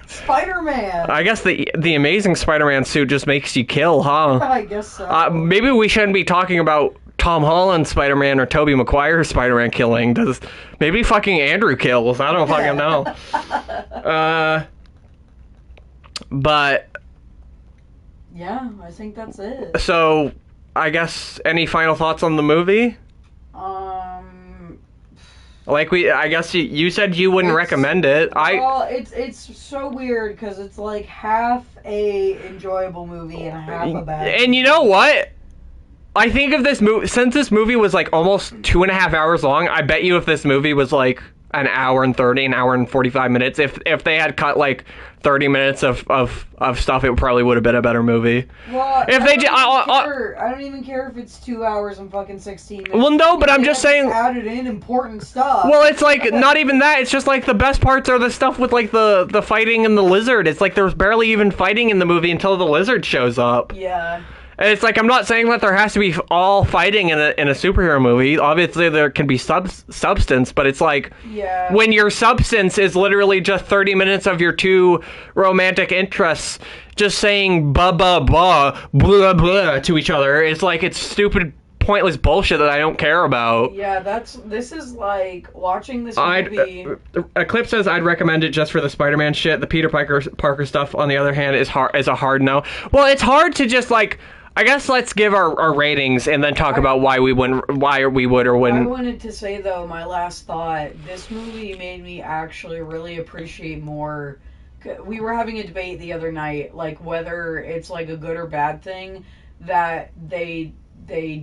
Spider-Man! I guess the Amazing Spider-Man suit just makes you kill, huh? I guess so. Maybe we shouldn't be talking about Tom Holland's Spider-Man or Tobey Maguire's Spider-Man killing. Maybe fucking Andrew kills. I don't fucking know. But... yeah, I think that's it. So, I guess, any final thoughts on the movie? I guess you said you wouldn't recommend it. Well, it's so weird because it's half a enjoyable movie and half a bad movie. And you know what? I think if this movie, since this movie was almost 2.5 hours long, I bet you if this movie was an an hour and 30, an hour and 45 minutes. If they had cut like 30 minutes of stuff, it probably would have been a better movie. Well, if I don't even care if it's 2 hours and fucking 16 minutes. Well, no, but I'm just saying. Added in important stuff. Well, it's like not even that. It's just like the best parts are the stuff with like the fighting and the lizard. It's like there's barely even fighting in the movie until the lizard shows up. Yeah. And it's like, I'm not saying that there has to be all fighting in a superhero movie. Obviously, there can be substance, but it's like, when your substance is literally just 30 minutes of your two romantic interests just saying blah, blah, blah, blah, blah to each other, it's like, it's stupid, pointless bullshit that I don't care about. Yeah, this is like, watching this movie... Eclipse says I'd recommend it just for the Spider-Man shit. The Peter Parker stuff, on the other hand, is a hard no. Well, it's hard to just, like... I guess let's give our ratings and then talk about why we would or wouldn't. I wanted to say, though, my last thought, this movie made me actually really appreciate more. We were having a debate the other night, like, whether it's, like, a good or bad thing that they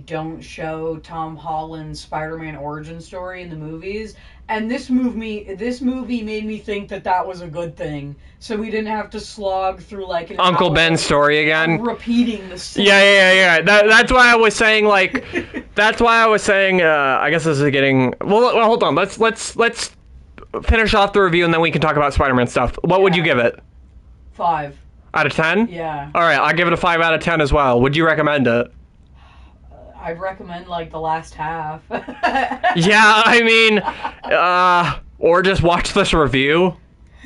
don't show Tom Holland's Spider-Man origin story in the movies. And this movie made me think that was a good thing. So we didn't have to slog through like an Uncle Ben's story again. Repeating the same. Yeah. That's why I was saying like. That's why I was saying. I guess this is getting. Well, hold on. Let's finish off the review and then we can talk about Spider-Man stuff. What would you give it? 5 out of 10. Yeah. All right, I'll give it a 5 out of 10 as well. Would you recommend it? I'd recommend, like, the last half. Yeah, I mean, or just watch this review.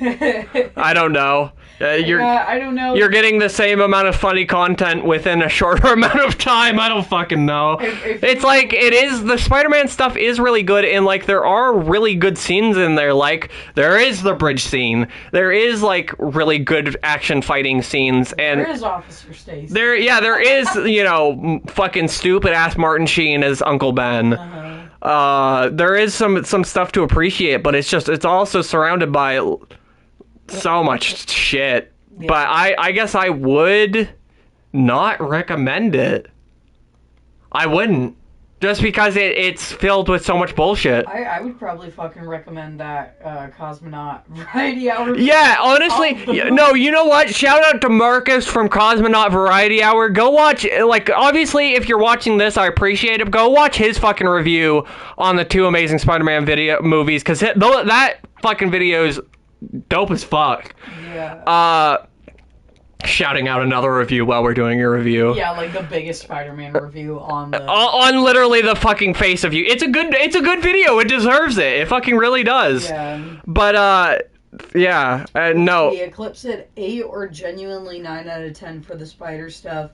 I don't know. I don't know. You're getting the same amount of funny content within a shorter amount of time. I don't fucking know. It's like, the Spider-Man stuff is really good, and, like, there are really good scenes in there. Like, there is the bridge scene. There is, like, really good action fighting scenes. And there is Officer Stacy. There is, fucking stupid-ass Martin Sheen as Uncle Ben. There is some stuff to appreciate, but it's also surrounded by so much shit. Yeah. But I guess I would not recommend it. I wouldn't. Just because it's filled with so much bullshit. I would probably fucking recommend that Cosmonaut Variety Hour. Yeah, honestly. No, you know what? Shout out to Marcus from Cosmonaut Variety Hour. Go watch, like, obviously, if you're watching this, I appreciate it. Go watch his fucking review on the two Amazing Spider-Man movies, because that fucking video is dope as fuck. Yeah. Shouting out another review while we're doing your review. Yeah, like the biggest Spider-Man review on the... on literally the fucking face of you. It's a good video. It deserves it. It fucking really does. Yeah. But, no. The Eclipse said 8 or genuinely 9 out of 10 for the Spider stuff.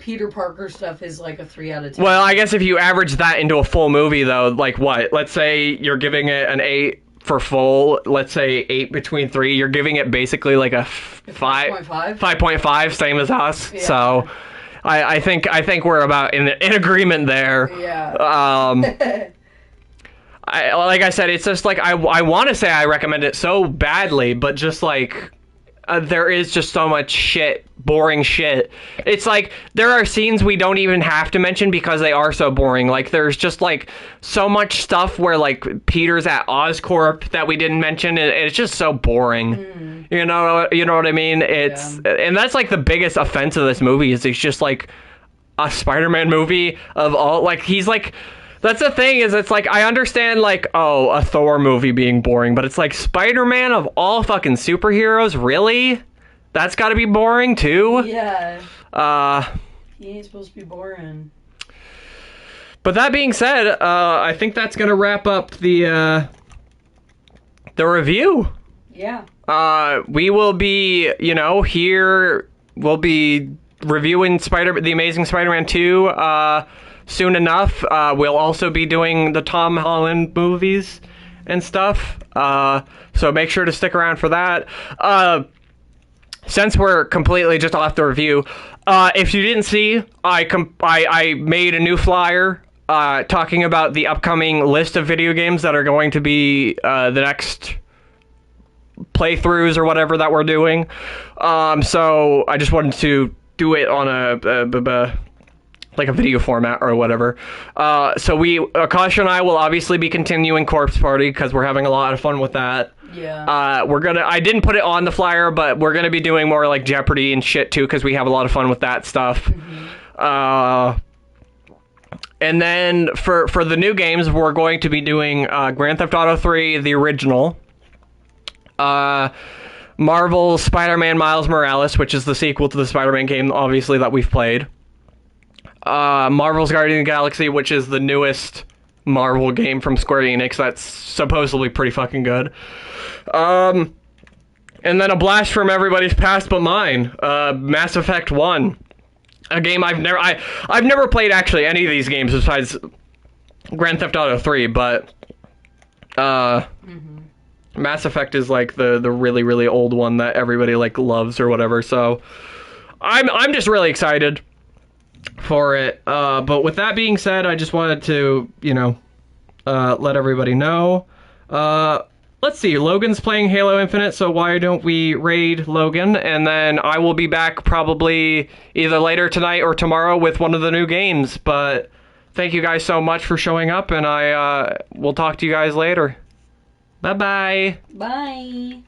Peter Parker stuff is like a 3 out of 10. Well, I guess if you average that into a full movie, though, like what? Let's say you're giving it an 8 for full, let's say 8 between 3, you're giving it basically like a 5.5, same as us. Yeah. So I think we're about in agreement there. Yeah. Like I said, it's just like I want to say I recommend it so badly, but just like there is just so much shit, boring shit. It's like there are scenes we don't even have to mention because they are so boring. Like there's just like so much stuff where like Peter's at Oscorp that we didn't mention, and it's just so boring. You know what I mean? And that's like the biggest offense of this movie is it's just like a Spider-Man movie of all, like he's like. That's the thing, is it's like, I understand, like, a Thor movie being boring, but it's like, Spider-Man of all fucking superheroes, really? That's gotta be boring, too? Yeah. He ain't supposed to be boring. But that being said, I think that's gonna wrap up the review. Yeah. We will be, here, we'll be reviewing The Amazing Spider-Man 2, soon enough. We'll also be doing the Tom Holland movies and stuff. So make sure to stick around for that. Since we're completely just off the review, if you didn't see, I made a new flyer talking about the upcoming list of video games that are going to be the next playthroughs or whatever that we're doing. So I just wanted to do it on a like a video format or whatever. So Akasha and I will obviously be continuing Corpse Party because we're having a lot of fun with that. Yeah. I didn't put it on the flyer, but we're gonna be doing more like Jeopardy and shit too because we have a lot of fun with that stuff. Mm-hmm. And then for the new games, we're going to be doing Grand Theft Auto 3, the original. Marvel's Spider-Man Miles Morales, which is the sequel to the Spider-Man game, obviously, that we've played. Marvel's Guardians of the Galaxy, which is the newest Marvel game from Square Enix. That's supposedly pretty fucking good. And then a blast from everybody's past but mine. Mass Effect 1. A game I've never played, actually, any of these games besides Grand Theft Auto 3, but Mass Effect is like the really, really old one that everybody like loves or whatever, so I'm just really excited for it. But with that being said, I just wanted to, let everybody know. Let's see, Logan's playing Halo Infinite, so why don't we raid Logan, and then I will be back probably either later tonight or tomorrow with one of the new games. But thank you guys so much for showing up, and I will talk to you guys later. Bye-bye. Bye.